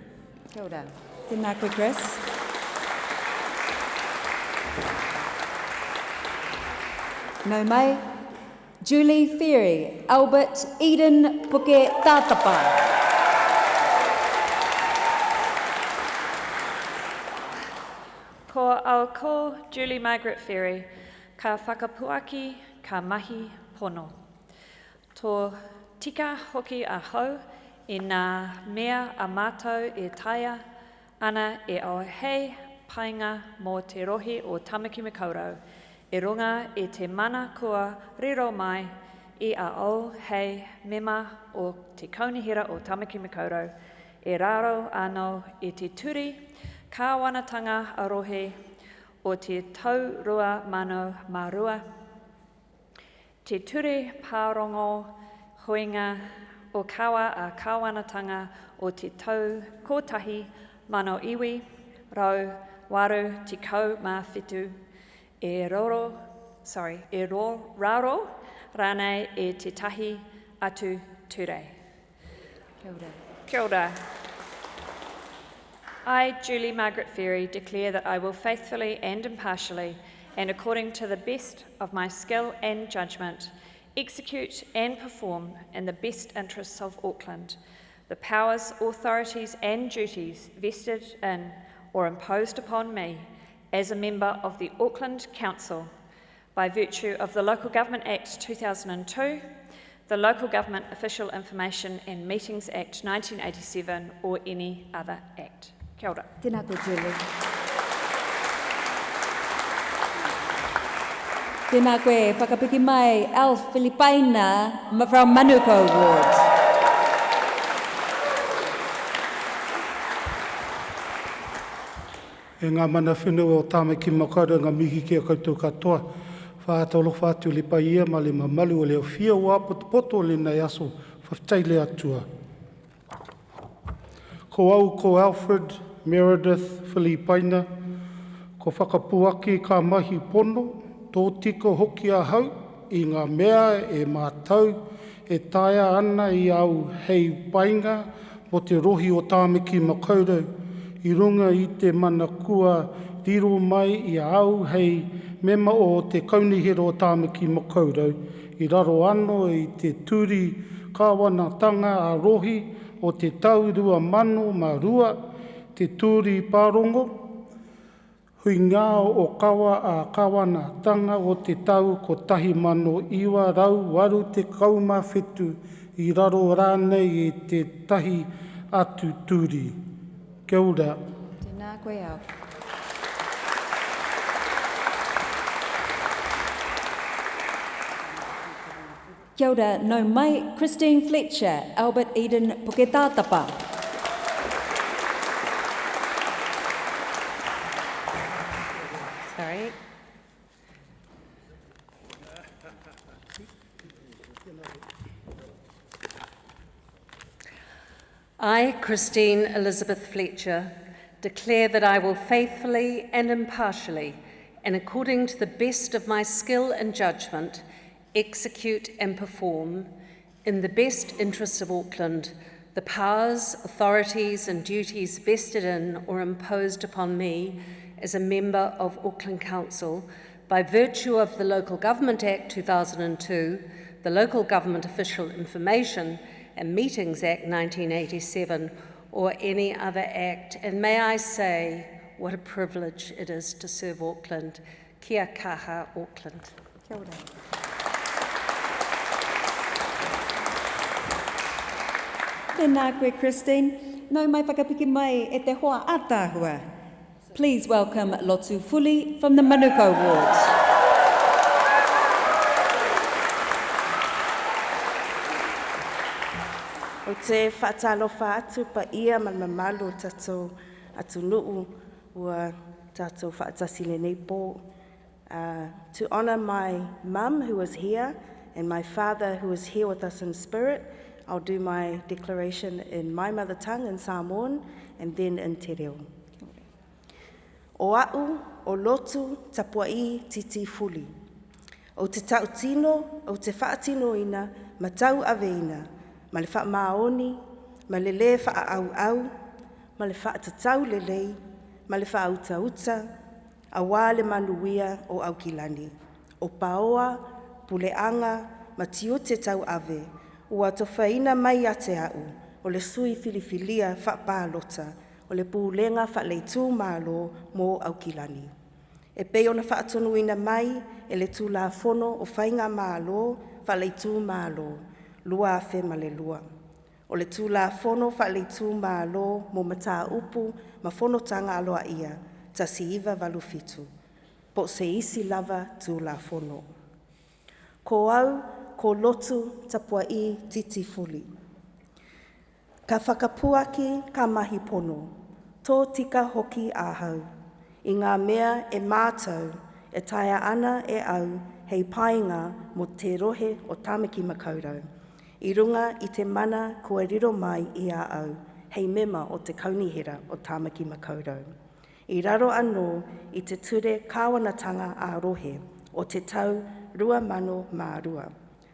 Kia ora. Tēnā koe, Chris. Nau mai, Julie Ferry, Albert Eden Puke Tātapa. Ko au ko Julie Margaret Ferry, ka whakapuaki, ka mahi pono. Tō tika hoki a hau, I ngā mea a mātou e taia, ana e au hei painga mō te rohi o Tamaki Makaurau, E runga I te mana kua riro mai I a au hei mema o te kaunihira o Tamaki Makaurau, e raro anō I te turi, kāwanatanga a rohe o te tau rua mano marua, te ture pārongo huinga o kawa a kāwanatanga o te tau kotahi mano iwi, rau, waru, te kau mā whitu, E raro rānei e te tahi atu ture. Kia ora. Kia ora. I, Julie Margaret Ferry, declare that I will faithfully and impartially, and according to the best of my skill and judgment, execute and perform in the best interests of Auckland the powers, authorities and duties vested in or imposed upon me as a member of the Auckland Council by virtue of the Local Government Act 2002, the Local Government Official Information and Meetings Act 1987, or any other act. Kia ora. Tēnā koe, Julie. Tēnā koe, whakapiki mai, Alf Filipaina from Manuko Ward. E ngā mana whenua o Tāmaki Makaurau ngā mihi kia koutou katoa. Whātalo whātu le paia ma le mamalu o leo whia wā poto le nei aso whaftaile atua. Ko au ko Alfred Meredith Filipaina, ko whakapuaki ka mahi pono, tō tiko hoki a hau i ngā mea e mātau e taia ana i au hei painga o te rohi o Tāmaki Makaurau i runga i te mana kua riro mai i au hei mema o te kaunihira o Tāmaki Makaurau i raro anō i te turi kāwanatanga a rohi o te tau 2002, te turi pārongo, hui ngā o kawa a kāwanatanga o te tau ko 1984 i raro rānei i te tahi atu turi. Kia ora. Tēnā koe au. Kia ora, nau mai, Christine Fletcher, Albert Eden Puketātapa. Sorry. I, Christine Elizabeth Fletcher, declare that I will faithfully and impartially, and according to the best of my skill and judgment, execute and perform, in the best interests of Auckland, the powers, authorities and duties vested in or imposed upon me as a member of Auckland Council by virtue of the Local Government Act 2002, the Local Government Official Information and Meetings Act 1987, or any other act. And may I say, what a privilege it is to serve Auckland. Kia kaha, Auckland. Kia ora. Tēnā koe, Christine. Nau mai whakapiki mai e te hoa ātāhua. Please welcome Lotu Fuli from the Manuka Ward. O te whaatalofa atu pa ia ma mamalu tatou atu nuu ua tatou whaatasile nei pō. To honour my mum who is here and my father who is here with us in spirit, I'll do my declaration in my mother tongue in Samoan and then in te reo. O au, o lotu, tapuai, titi fuli. O te tautino, o te whaatino ina, ma tau aveina, ma le wha maoni, ma le le wha au au, ma le wha tatau lelei, ma le wha auta uta, a wā le manuia o Aukilani. O paoa, puleanga, ma tiu te tau ave, ua tawhaina mai a te au, o le sui filifilia wha pālota, o le pūlenga wha leitu mālo mō Aukilani. E pei ona wha atonuina mai, e le tū la fono o whainga mālo, wha leitu mālo, lua a whe ma le lua. O le tū la fono wha leitu mālo mō mata upu, ma fono tanga aloa ia, ta si iwa walufitu. Po se isi lava tū la fono. Ko au, ko lotu tapua I titi fuli. Ka whakapuaki ka mahi pono, tō tika hoki āhau. I ngā mea e mātau, e taia ana e au, hei painga mo te rohe o Tāmaki Makaurau. I runga I te mana kua riro mai I a au, hei mema o te kaunihira o Tāmaki Makaurau. I raro anō I te ture kāwanatanga a rohe o te tau 2002.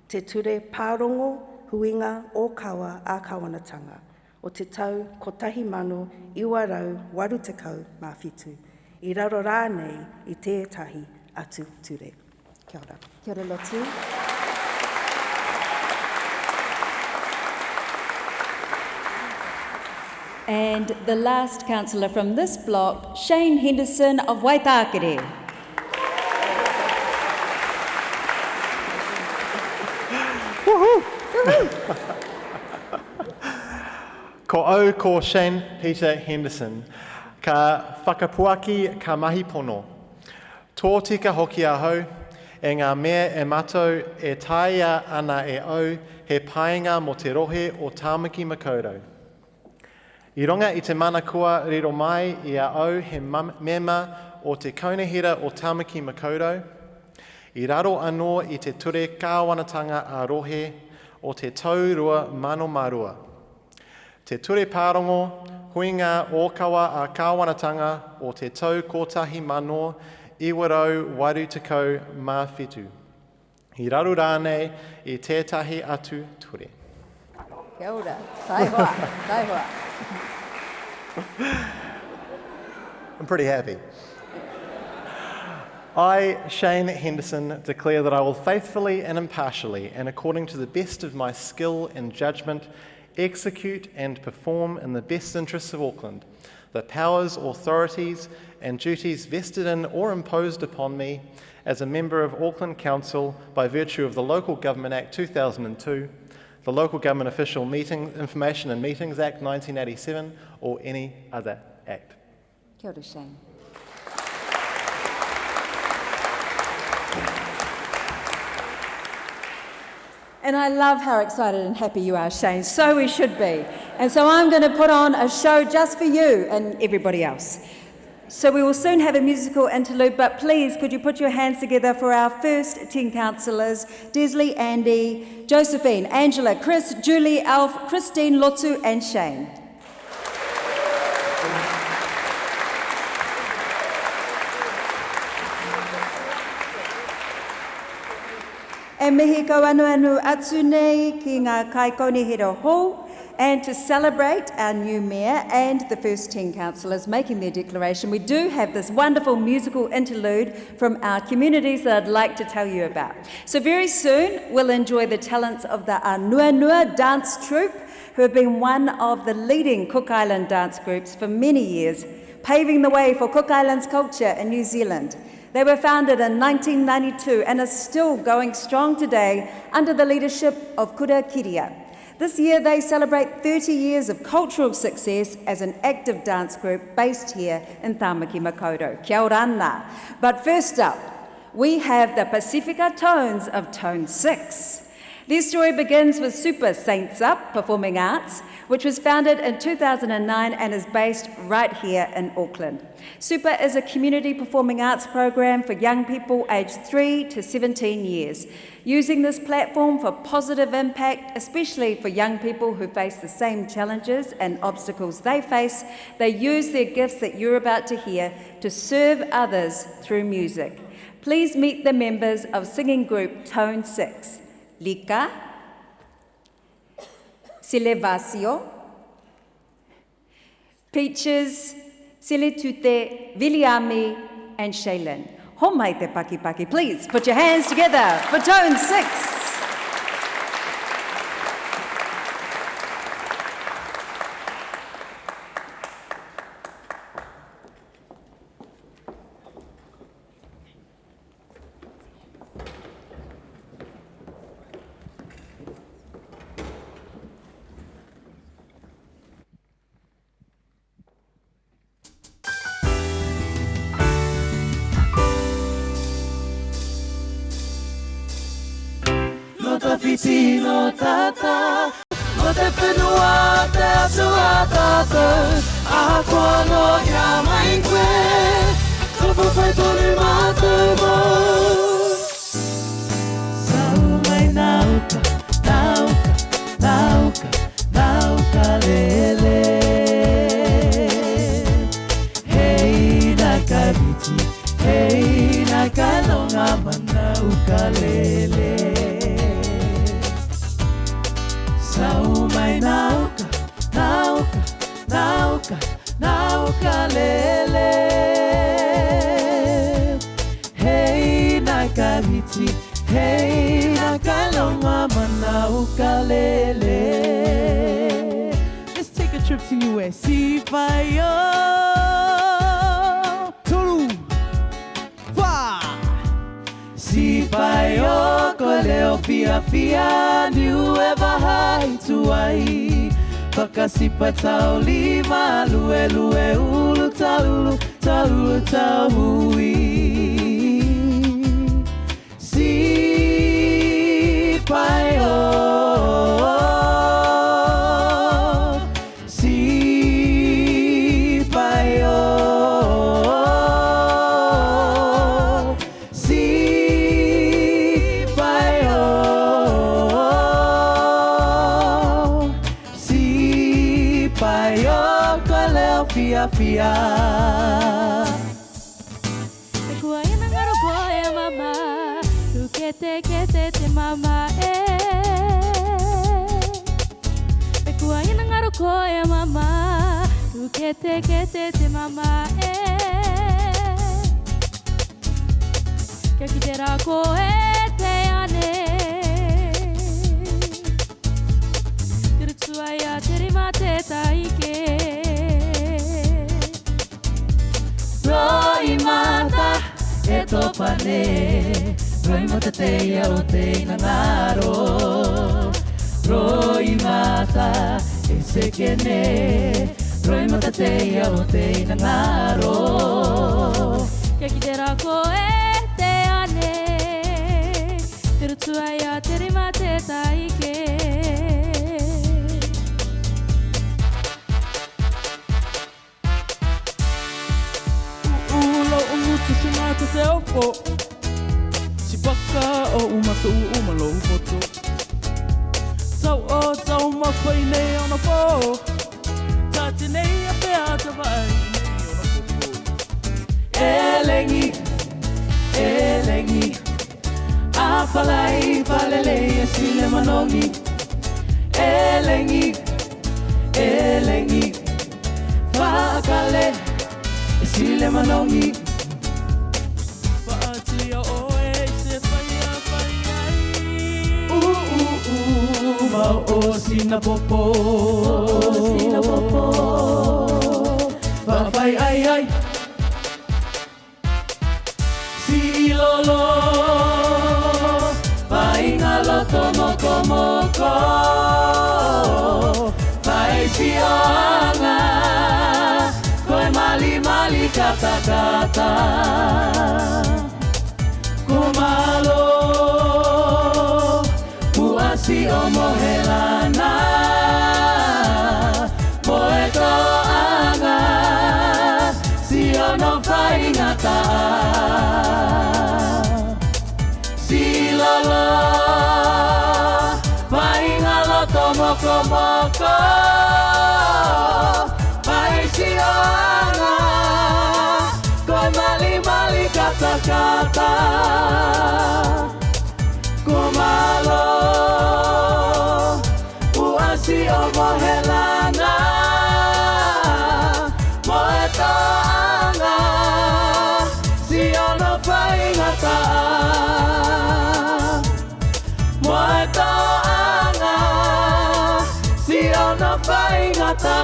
Te ture pārongo huinga o kawa a kāwanatanga o te tau 1987. I raro rānei I tētahi atu ture. Kia ora. Kia ora, Lotu. And the last councillor from this block, Shane Henderson of Waitakere. Ko au ko Shane Peter Henderson, ka whakapuaki ka mahi pono. Tō tika hoki ahau, e ngā mea e mātou e taia ana e au he painga mo te rohe o Tāmaki Makaurau. I runga I te mana kua riro mai I a au he mema o te kaunihira o Tāmaki Makaurau. I raro anō I te ture kāwanatanga a rohe o te tau 2002. Te ture pārongo, huinga o kawa a kāwanatanga o te tau 1987 Iwarau waru tekau mā whetū. I raru rānei I tētahi atu ture. Kia ora. Tai hoa. Tai hoa. I'm pretty happy. I, Shane Henderson, declare that I will faithfully and impartially, and according to the best of my skill and judgment, execute and perform in the best interests of Auckland the powers, authorities, and duties vested in or imposed upon me as a member of Auckland Council by virtue of the Local Government Act 2002, the Local Government Official Information and Meetings Act 1987, or any other act. Kia ora, Shane. And I love how excited and happy you are, Shane. So we should be. And so I'm going to put on a show just for you and everybody else. So we will soon have a musical interlude, but please, could you put your hands together for our first 10 councillors, Desley, Andy, Josephine, Angela, Chris, Julie, Alf, Christine, Lotu, and Shane. E mihi kau anu atu nei ki ngā kaikauni hero hou, and to celebrate our new mayor and the first 10 councillors making their declaration, we do have this wonderful musical interlude from our communities that I'd like to tell you about. So very soon we'll enjoy the talents of the Anuanua dance troupe, who have been one of the leading Cook Island dance groups for many years, paving the way for Cook Island's culture in New Zealand. They were founded in 1992 and are still going strong today under the leadership of Kura Kiria. This year they celebrate 30 years of cultural success as an active dance group based here in Tāmaki Makaurau. Kia ora ana. But first up, we have the Pacifica Tones of Tone 6. Their story begins with Super Saints Up Performing Arts, which was founded in 2009 and is based right here in Auckland. Super is a community performing arts program for young people aged 3 to 17 years, using this platform for positive impact, especially for young people who face the same challenges and obstacles they face. They use their gifts that you're about to hear to serve others through music. Please meet the members of singing group Tone 6. Lika, Silevasio, Peaches, Silitute, Viliami, and Shaylin. Homai te paki paki. Please put your hands together for Tone 6. Fiti no tata, no te whenua te atua tātou, aha kua no ia mai koe, ka whawhai tonu mātou mō. Sau mai nauka, nauka, nauka, nauka lele. Hei na ka viti, hei na ka longa manauka lele. Sau mai nauka, nauka, nauka, nauka lele. Hei na ka viti, hei na ka longa manauka lele. Let's take a trip to US. Sipayo, tolu, fa. Sipayo ko leo fia fia niu ever hai tuai. Pakasipa tau lima lue lue ulu taulu taulu taui. Sipayo, sipayo. Fia fia. Te kuaina te mama Pe kua ina ngaro koe mama kete te mama Kia ki te rā koe te ane Tira tuaia te rima te taike Roi mata e topane Roi mata te ia o te inangaro Roi mata e sekene Roi mata te ia o te inangaro Kia ki te rā koe te ane Tira tuaia te rima te taike Umutu sinata te opo Si paka o umatu umalo upoto Tau o tau mawhai nei ona po Tate nei a pea te vai nei ona popo Elengi A palai palele e sile manongi Elengi Whakale Sile manongi Paatia oe se whaia Mau o sina popo Whawhai ai Si ilolo Whainga loto moko Whai si oanga Koe mali kata Kumalo Puasi o mohelana Moe toanga Si ono whaingata Si lolo Whainga loto moko Whai si oanga Koe mali kata Kumalo Uasi o mohelana Moe toanga Si ono whaingata Moe toanga Si ono whaingata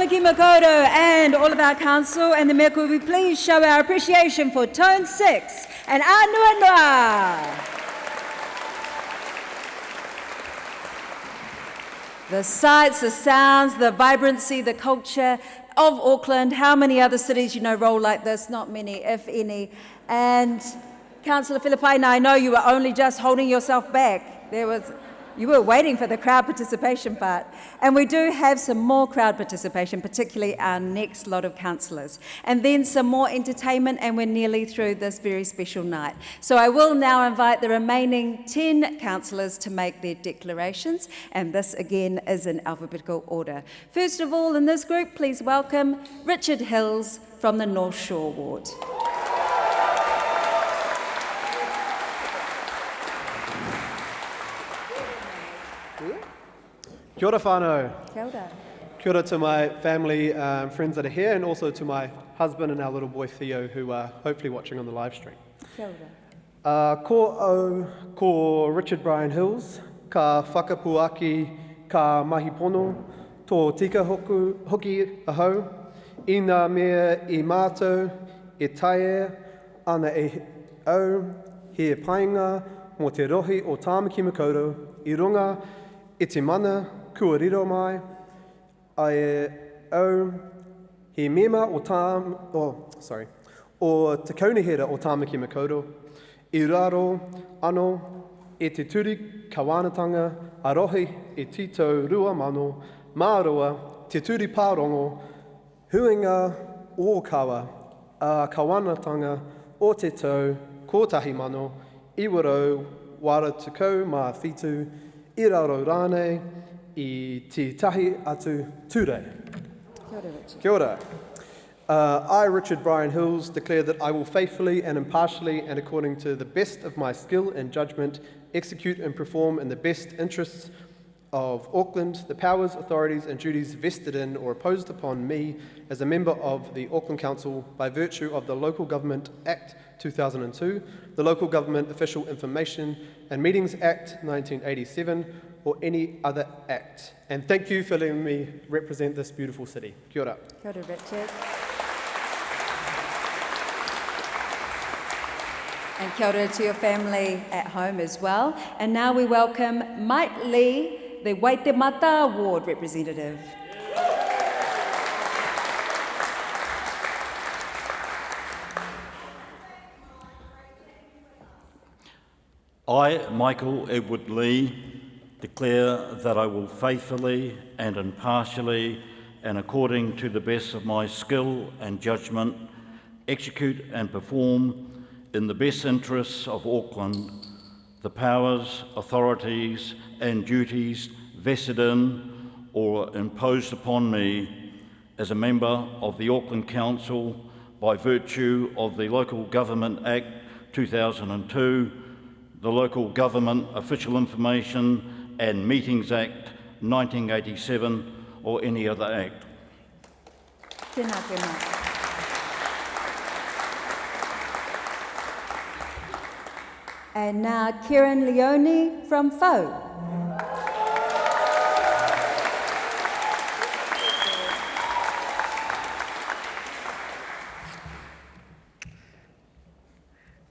Tamaki Makoto and all of our council, and the mayor, could we please show our appreciation for Tone 6 and Anuenua. The sights, the sounds, the vibrancy, the culture of Auckland. How many other cities, roll like this? Not many, if any. And Councillor Filipaina, I know you were only just holding yourself back. You were waiting for the crowd participation part. And we do have some more crowd participation, particularly our next lot of councillors. And then some more entertainment, and we're nearly through this very special night. So I will now invite the remaining 10 councillors to make their declarations. And this again is in alphabetical order. First of all, in this group, please welcome Richard Hills from the North Shore Ward. Kia ora whānau. Kia ora. Kia ora to my family and friends that are here, and also to my husband and our little boy Theo, who are hopefully watching on the live stream. Kia ora. Ko Richard Brian Hills, ka whakapuaki ka mahi pono, tō tika hoki ahau, I ngā mea I mātou, e tae ana e au, he painga mō te rohi o Tāmaki Makaurau, I runga e te mana kua riro mai, ai au he mema o te kaunihera o Tāmaki Makaurau, I raro anō e te turi kawanatanga a rohi e tito rua mano, māroa te turi pārongo, huinga o kawa, a kawanatanga o te tau kotahi mano, I waro wara tukau mā whitu, I raro rānei, I te tahi atu ture. Kia ora, Richard. Kia ora. I, Richard Brian Hills, declare that I will faithfully and impartially and according to the best of my skill and judgment execute and perform in the best interests of Auckland the powers, authorities and duties vested in or imposed upon me as a member of the Auckland Council by virtue of the Local Government Act 2002, the Local Government Official Information and Meetings Act 1987, or any other act. And thank you for letting me represent this beautiful city. Kia ora. Kia ora, Richard. And kia ora to your family at home as well. And now we welcome Mike Lee, the Waitemata Ward representative. I, Michael Edward Lee, declare that I will faithfully and impartially and according to the best of my skill and judgment execute and perform in the best interests of Auckland the powers, authorities and duties vested in or imposed upon me as a member of the Auckland Council by virtue of the Local Government Act 2002, the Local Government Official Information and Meetings Act 1987, or any other act. Tēnā, tēnā. And now Kieran Leone from Fo.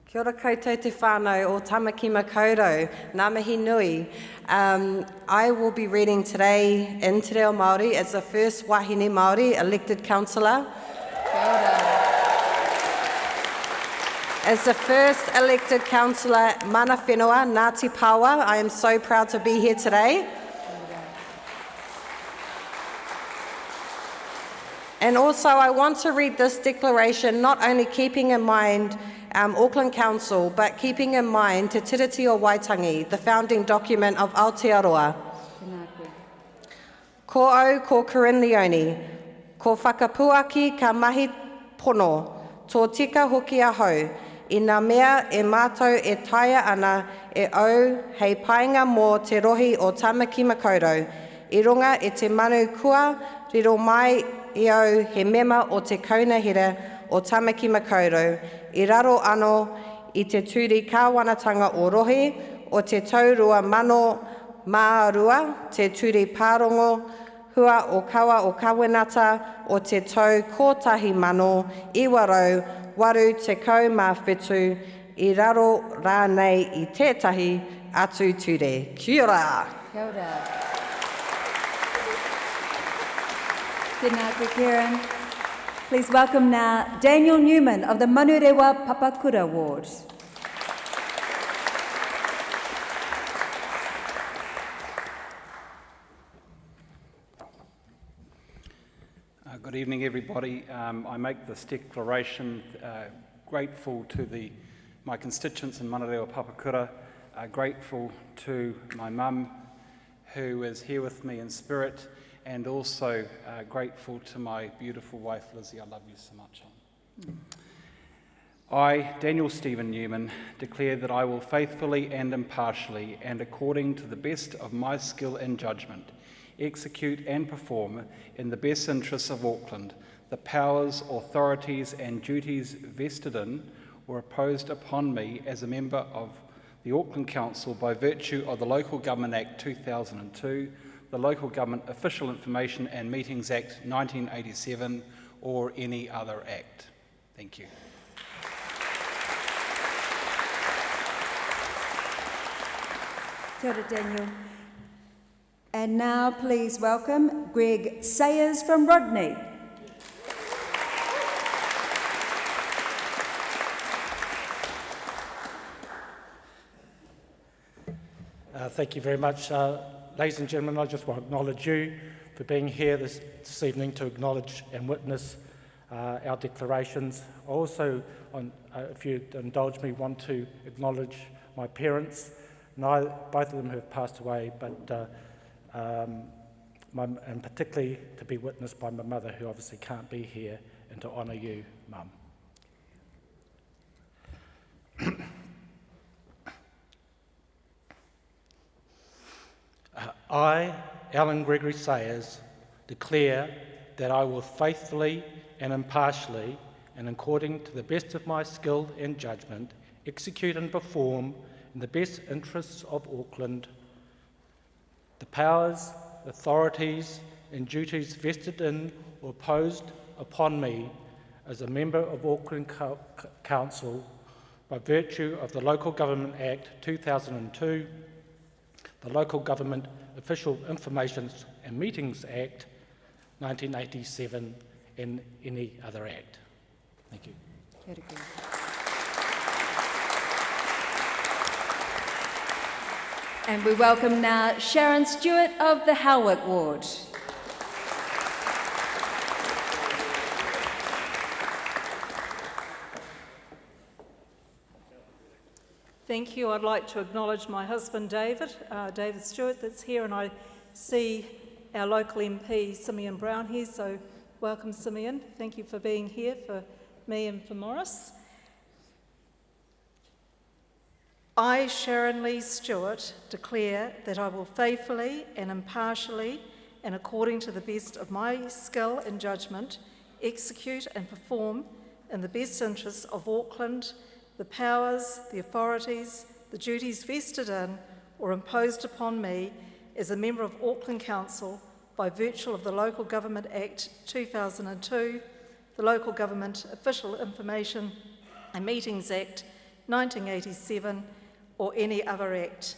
Kia ora koutou te whānau o Tāmaki Makaurau, ngā mihi nui. I will be reading today in Te Reo Māori as the first wahine Māori elected councillor. As the first elected councillor, mana whenua, Ngāti Pawa, I am so proud to be here today. And also I want to read this declaration not only keeping in mind Auckland Council, but keeping in mind Te Tiriti o Waitangi, the founding document of Aotearoa. Ko au ko Corinne Leone, ko whakapuaki ka mahi pono, tō tika hoki ahau, I ngā mea e mātou e taia ana e au hei painga mō te rohi o Tāmaki Makaurau, I runga e te manu kua riro mai I au he mema o te kaunahera o Tāmaki Makaurau, I raro anō I te tūri kāwanatanga o rohi o te taurua mano mārua, te tūri pārongo, hua o kawa o kawenata o te tau kotahi mano, iwarau, waru te kau mā whetū, I raro rānei I tētahi atu ture. Kia ora! Kia ora. Tēnā koe, Karen. Please welcome now Daniel Newman of the Manurewa Papakura Ward. Good evening, everybody. I make this declaration grateful to my constituents in Manurewa Papakura, grateful to my mum who is here with me in spirit, and also grateful to my beautiful wife Lizzie. I love you so much. I, Daniel Stephen Newman, declare that I will faithfully and impartially and according to the best of my skill and judgment execute and perform in the best interests of Auckland the powers, authorities and duties vested in or imposed upon me as a member of the Auckland Council by virtue of the Local Government Act 2002, the Local Government Official Information and Meetings Act 1987, or any other act. Thank you. Kia ora, Daniel. And now please welcome Greg Sayers from Rodney. Thank you very much. Ladies and gentlemen, I just want to acknowledge you for being here this evening to acknowledge and witness our declarations. I also, if you indulge me, want to acknowledge my parents. Both of them have passed away, but and particularly to be witnessed by my mother, who obviously can't be here, and to honour you, Mum. I, Alan Gregory Sayers, declare that I will faithfully and impartially, and according to the best of my skill and judgment, execute and perform in the best interests of Auckland the powers, authorities and duties vested in or imposed upon me as a member of Auckland Council by virtue of the Local Government Act 2002, the Local Government Official Information and Meetings Act 1987, and any other act. Thank you. Kia ora. And we welcome now Sharon Stewart of the Howick Ward. Thank you. I'd like to acknowledge my husband David Stewart, that's here, and I see our local MP Simeon Brown here, so welcome Simeon. Thank you for being here for me and for Morris. I, Sharon Lee Stewart, declare that I will faithfully and impartially and according to the best of my skill and judgment execute and perform in the best interests of Auckland the powers, the authorities, the duties vested in or imposed upon me as a member of Auckland Council by virtue of the Local Government Act 2002, the Local Government Official Information and Meetings Act 1987, or any other act.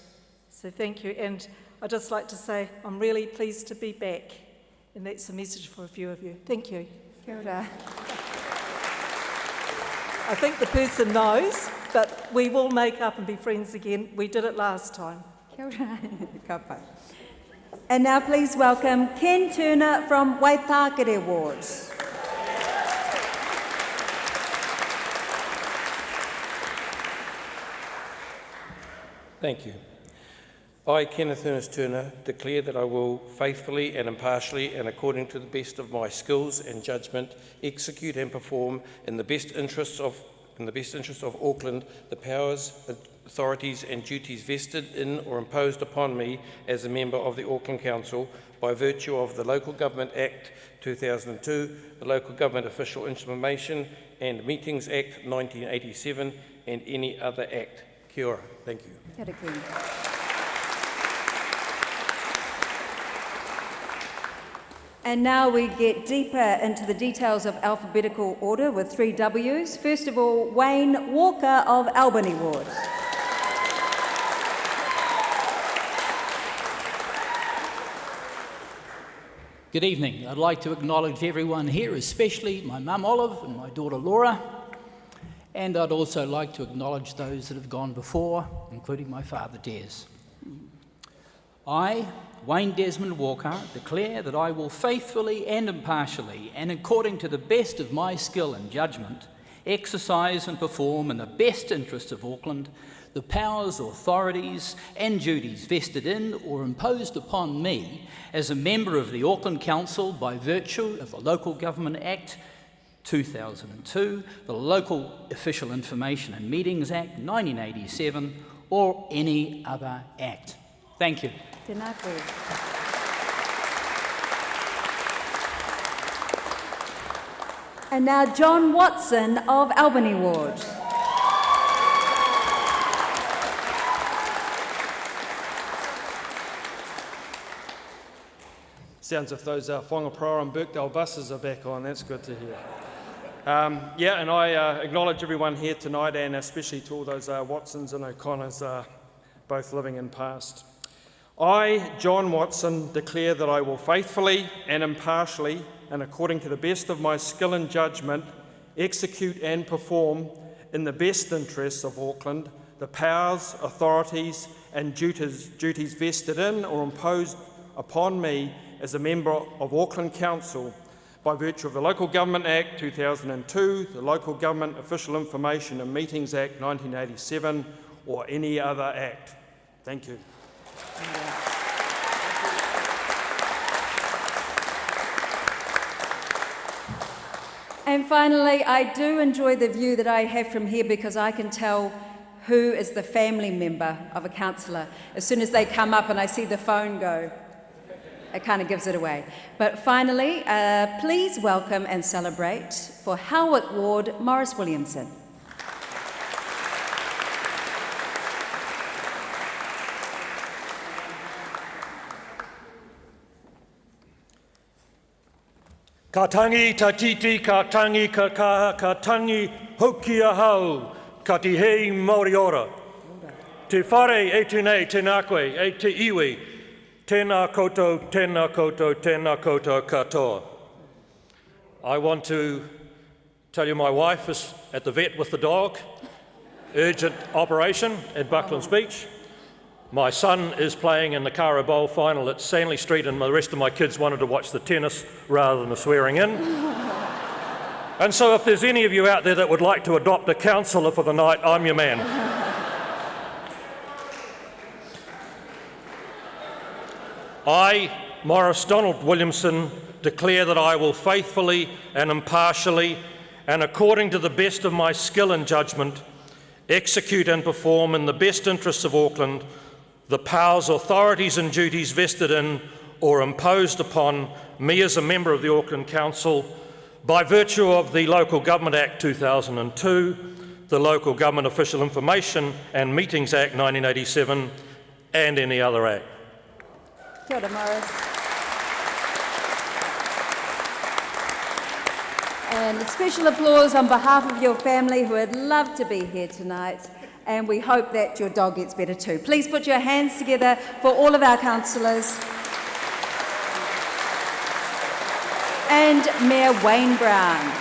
So thank you, and I'd just like to say I'm really pleased to be back, and that's a message for a few of you. Thank you. Kia ora. I think the person knows, but we will make up and be friends again. We did it last time. Kia ora. Ka pai. And now please welcome Ken Turner from Waitakere Ward. Thank you. I, Kenneth Ernest Turner, declare that I will faithfully and impartially and according to the best of my skills and judgment execute and perform in the best interests of Auckland the powers, authorities and duties vested in or imposed upon me as a member of the Auckland Council by virtue of the Local Government Act 2002, the Local Government Official Information and Meetings Act 1987, and any other act. Kia ora. Thank you. Kia ora, Ken. And now we get deeper into the details of alphabetical order with 3 Ws. First of all, Wayne Walker of Albany Ward. Good evening. I'd like to acknowledge everyone here, especially my mum Olive and my daughter Laura. And I'd also like to acknowledge those that have gone before, including my father Des. I, Wayne Desmond Walker, declare that I will faithfully and impartially, and according to the best of my skill and judgment, exercise and perform in the best interest of Auckland the powers, authorities and duties vested in or imposed upon me as a member of the Auckland Council by virtue of the Local Government Act 2002, the Local Official Information and Meetings Act 1987, or any other act. Thank you. Tēnā koe. And now John Watson of Albany Ward. Sounds if those Whangaproa and Birkdale buses are back on. That's good to hear. And I acknowledge everyone here tonight, and especially to all those Watsons and O'Connors, both living and past. I, John Watson, declare that I will faithfully and impartially, and according to the best of my skill and judgment, execute and perform in the best interests of Auckland the powers, authorities and duties vested in or imposed upon me as a member of Auckland Council by virtue of the Local Government Act 2002, the Local Government Official Information and Meetings Act 1987, or any other act. Thank you. And finally, I do enjoy the view that I have from here because I can tell who is the family member of a councillor. As soon as they come up and I see the phone go, it kind of gives it away. But finally, please welcome and celebrate for Howick Ward, Morris Williamson. Ka tangi ta titi, ka tangi ka kaha, ka tangi hoki a hau, ka ti hei Māori ora. Te whare e tēnei, tēnā koe, e te iwi, tēnā koutou, tēnā koutou, tēnā koutou katoa. I want to tell you my wife is at the vet with the dog, urgent operation at Bucklands Beach. My son is playing in the Kara Bowl final at Stanley Street, and the rest of my kids wanted to watch the tennis rather than the swearing in. And so if there's any of you out there that would like to adopt a counsellor for the night, I'm your man. I, Morris Donald Williamson, declare that I will faithfully and impartially, and according to the best of my skill and judgment, execute and perform in the best interests of Auckland the powers, authorities and duties vested in or imposed upon me as a member of the Auckland Council by virtue of the Local Government Act 2002, the Local Government Official Information and Meetings Act 1987, and any other act. Kia ora, Morris. And special applause on behalf of your family who would love to be here tonight. And we hope that your dog gets better too. Please put your hands together for all of our councillors. And Mayor Wayne Brown.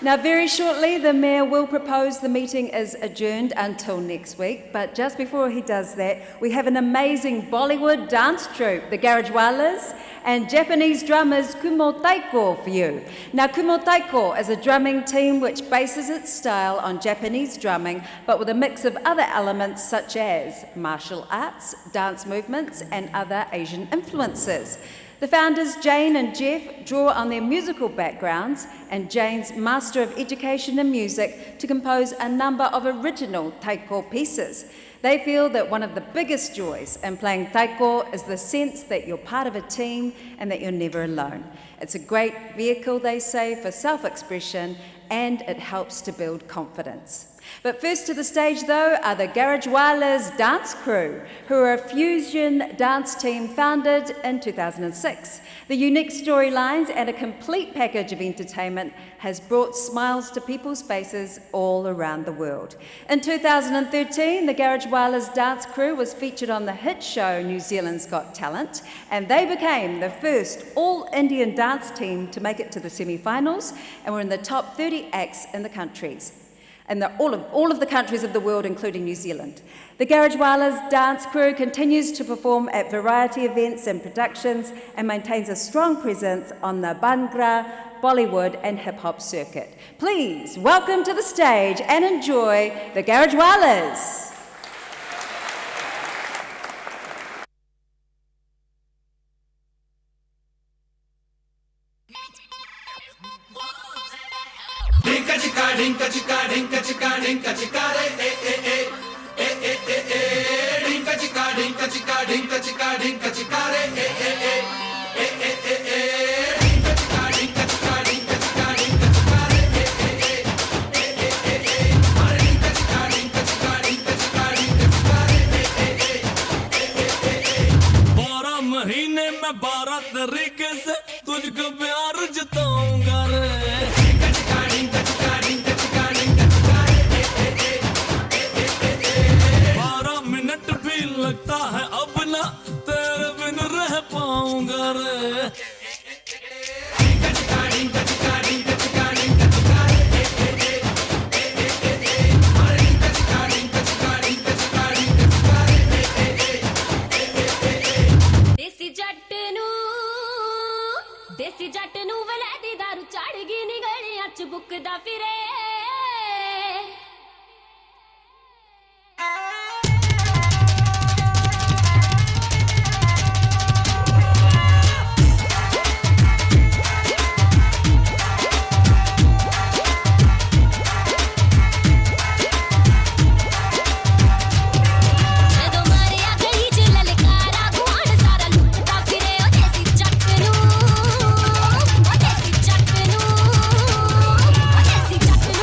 Now, very shortly, the Mayor will propose the meeting is adjourned until next week. But just before he does that, we have an amazing Bollywood dance troupe, the Garajwalas, and Japanese drummers Kumo Taiko for you. Now, Kumo Taiko is a drumming team which bases its style on Japanese drumming, but with a mix of other elements such as martial arts, dance movements, and other Asian influences. The founders, Jane and Jeff, draw on their musical backgrounds and Jane's Master of Education in Music to compose a number of original taiko pieces. They feel that one of the biggest joys in playing taiko is the sense that you're part of a team and that you're never alone. It's a great vehicle, they say, for self-expression, and it helps to build confidence. But first to the stage, though, are the Garage Wales dance crew, who are a fusion dance team founded in 2006. The unique storylines and a complete package of entertainment has brought smiles to people's faces all around the world. In 2013, the Garage Wales dance crew was featured on the hit show New Zealand's Got Talent, and they became the first all-Indian dance team to make it to the semi-finals and were in the top 30 acts in the countries. And all of the countries of the world, including New Zealand. The Garage Wales dance crew continues to perform at variety events and productions and maintains a strong presence on the Bhangra, Bollywood and hip-hop circuit. Please welcome to the stage and enjoy the Garage Wales. Dinka chika dinka chika dinka chika dinka chika re dinka chika dinka chika dinka chika dinka chika re dinka chika dinka chika dinka chika dinka chika re dinka chika dinka chika dinka chika dinka chika re 12 महीने में 12 तरीके से तुझको प्यार जताऊंगा रे 12 minute भी लगता है अब ना तेरे बिन रह पाऊंगा रे देसी जट नू वलैदी दारू चढ़ गई नी गलियां च बुकदा फिरे Jacques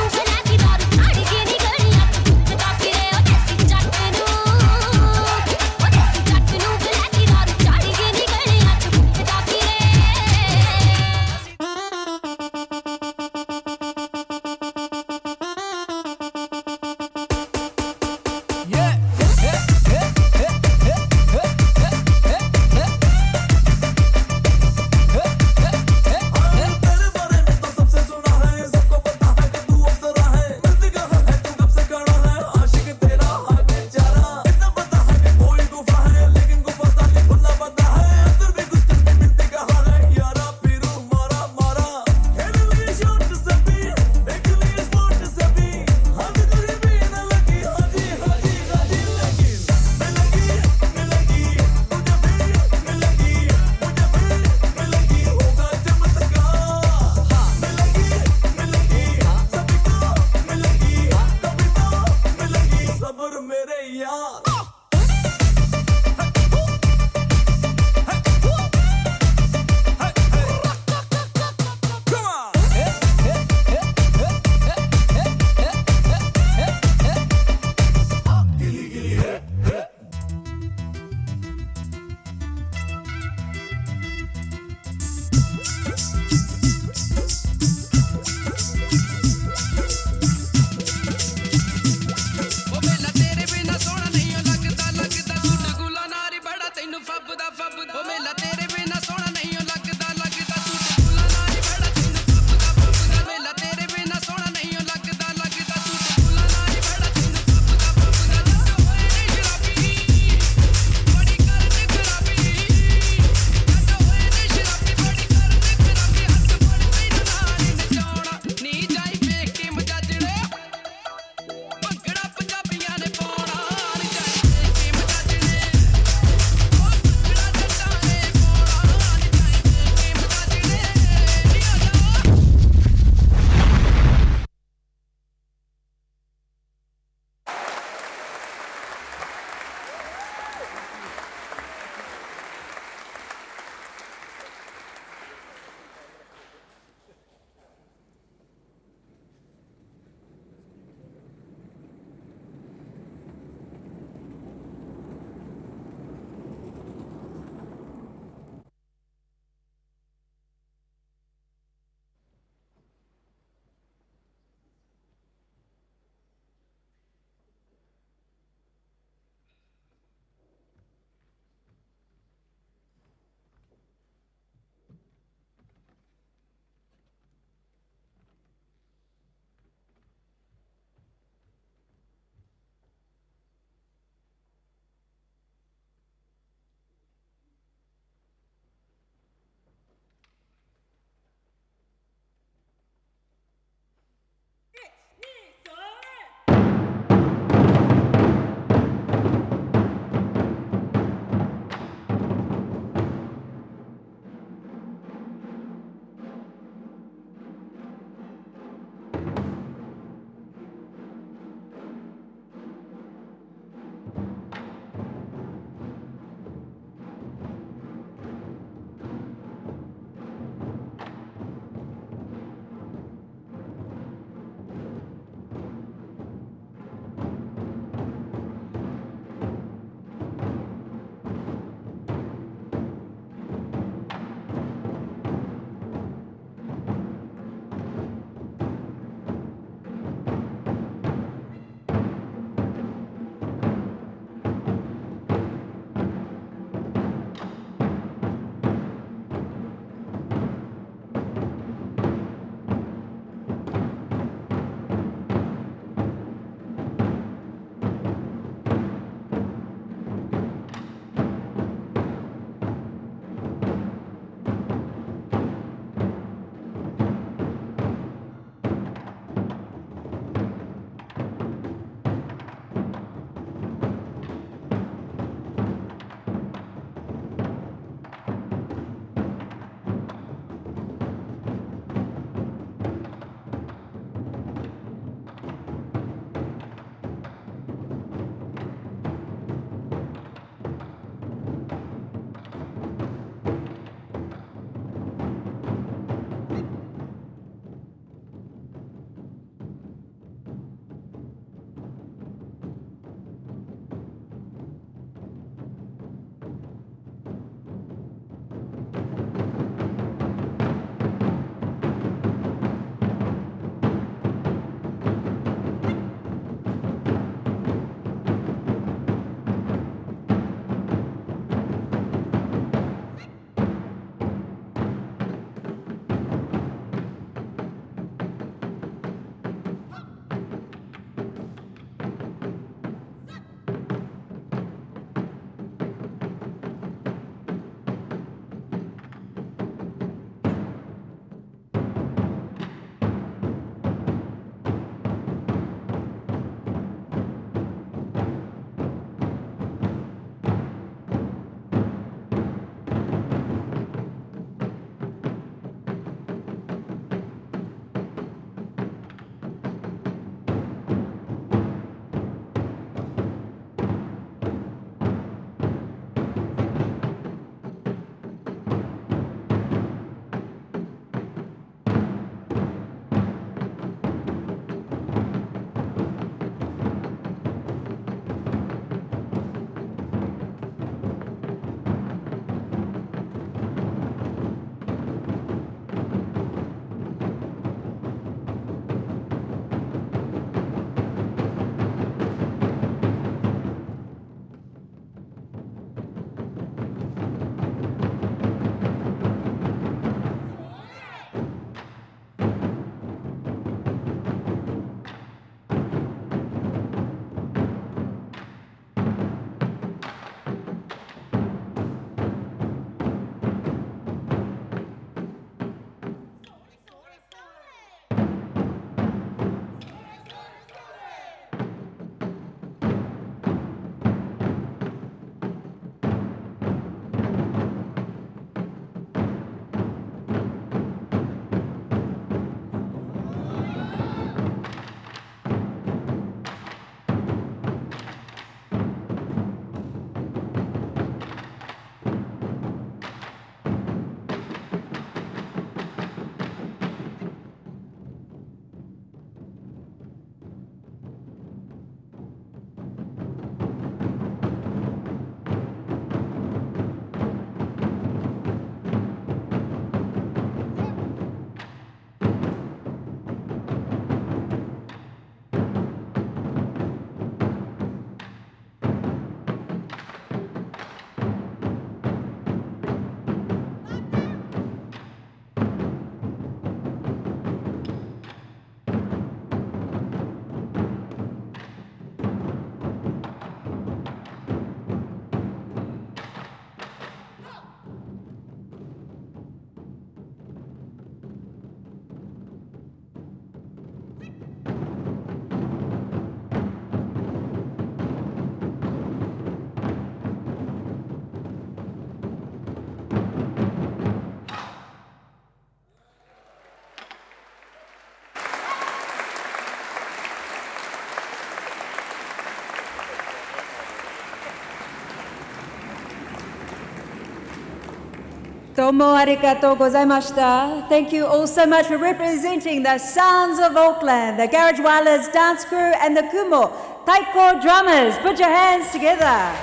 Tomo arigatou gozaimashita. Thank you all so much for representing the Sounds of Auckland, the Garage Wireless dance crew and the Kumo Taiko drummers. Put your hands together.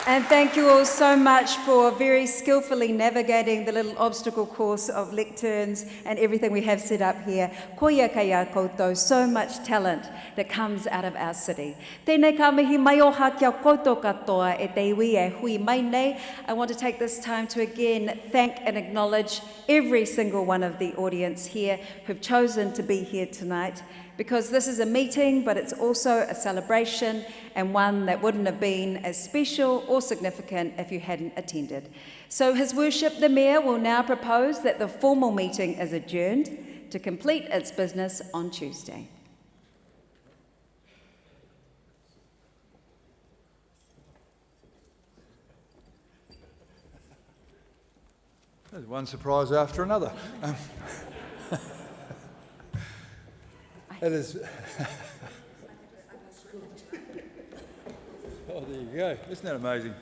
And thank you all so much for very skillfully navigating the little obstacle course of lecterns and everything we have set up here. Koia kaya koutou, so much talent that comes out of our city. Tēnei ka mihi mai oha kia koutou katoa e te iwi e hui mai nei. I want to take this time to again thank and acknowledge every single one of the audience here who've chosen to be here tonight, because this is a meeting, but it's also a celebration, and one that wouldn't have been as special or significant if you hadn't attended. So His Worship the Mayor will now propose that the formal meeting is adjourned to complete its business on Tuesday. There's one surprise after another. It is. Oh, there you go. Isn't that amazing?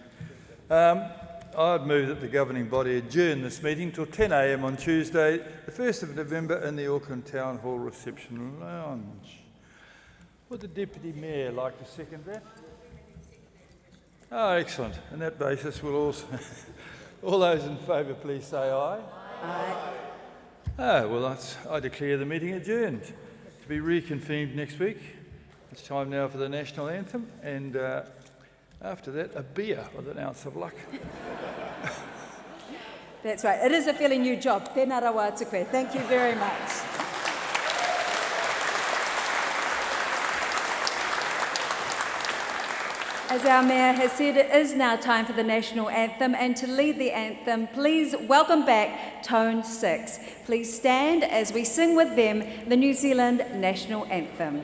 I'd move that the governing body adjourn this meeting till 10 a.m. on Tuesday, the 1st of November, in the Auckland Town Hall Reception Lounge. Would the Deputy Mayor like to second that? Oh, excellent. On that basis, we'll also... all those in favour, please say aye. Aye. Oh, well, I declare the meeting adjourned. To be reconvened next week. It's time now for the national anthem, and after that, a beer with an ounce of luck. That's right. It is a fairly new job. Tēnā rawa atu koe. Thank you very much. As our Mayor has said, it is now time for the national anthem, and to lead the anthem, please welcome back Tone 6. Please stand as we sing with them the New Zealand national anthem.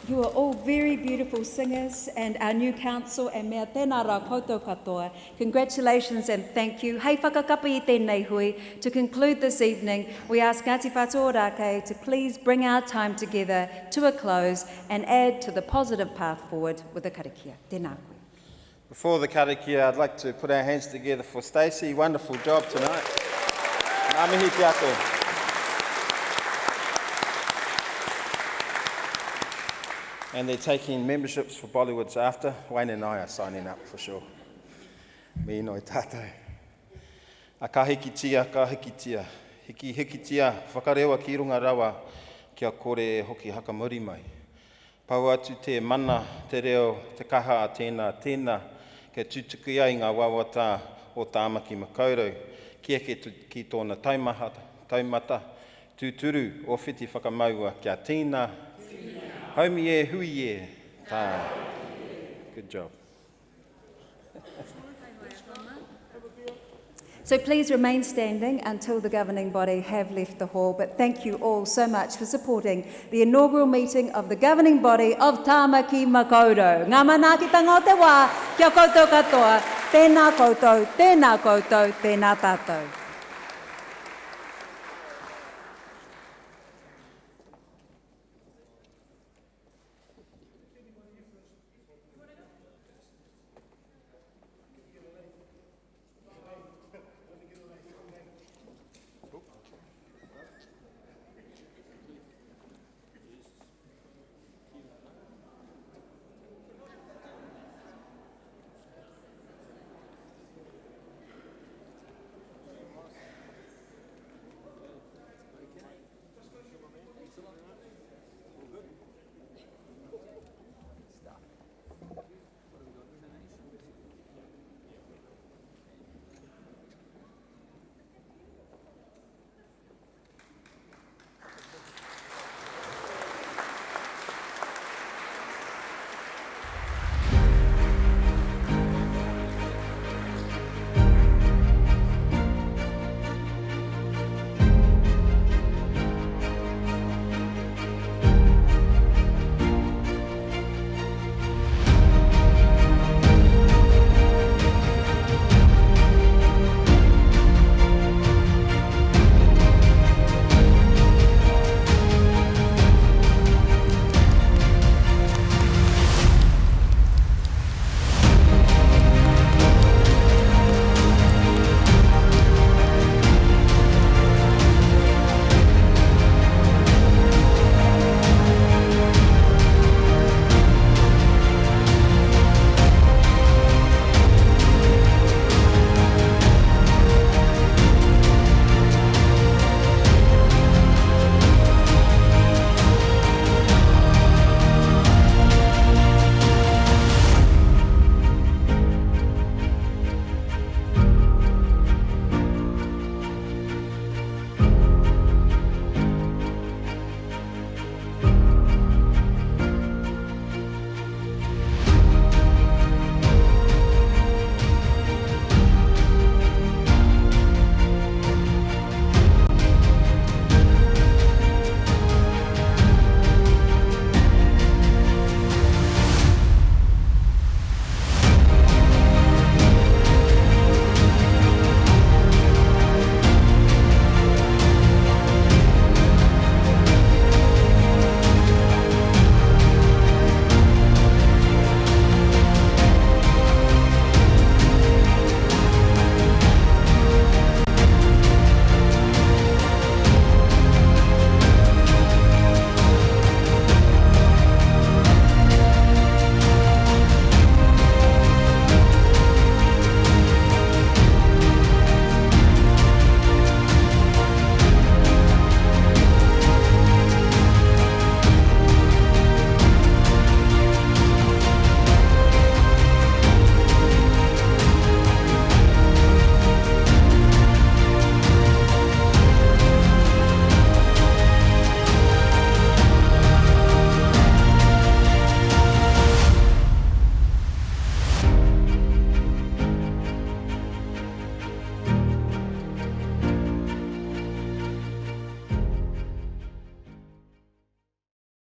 You are all very beautiful singers, and our new council, and mea tēnā rā koutou katoa. Congratulations and thank you. Hei whakakapa I tēnei hui. To conclude this evening, we ask Ngāti Whātua Ōrākei to please bring our time together to a close and add to the positive path forward with the karakia. Tēnā koe. Before the karakia, I'd like to put our hands together for Stacey. Wonderful job tonight. Ngā mihi te ako. And they're taking memberships for Bollywoods after. Wayne and I are signing up for sure. Me no tātou. ka hikitia, hikitia, whakarewa ki runga rawa kia kore hoki haka muri mai. Pau atu te mana, te reo, te kaha a tēnā, kia tutuku ai ngā wawata o Tāmaki Makaurau, kia ki tōna taumata, tūturu o whiti whakamaua kia tēnā. Haumi e, hui e, tā. Good job. So please remain standing until the governing body have left the hall, but thank you all so much for supporting the inaugural meeting of the governing body of Tāmaki Makaurau. Ngā manaakitanga o te wā, kia koutou katoa, tēnā koutou, tēnā tātou.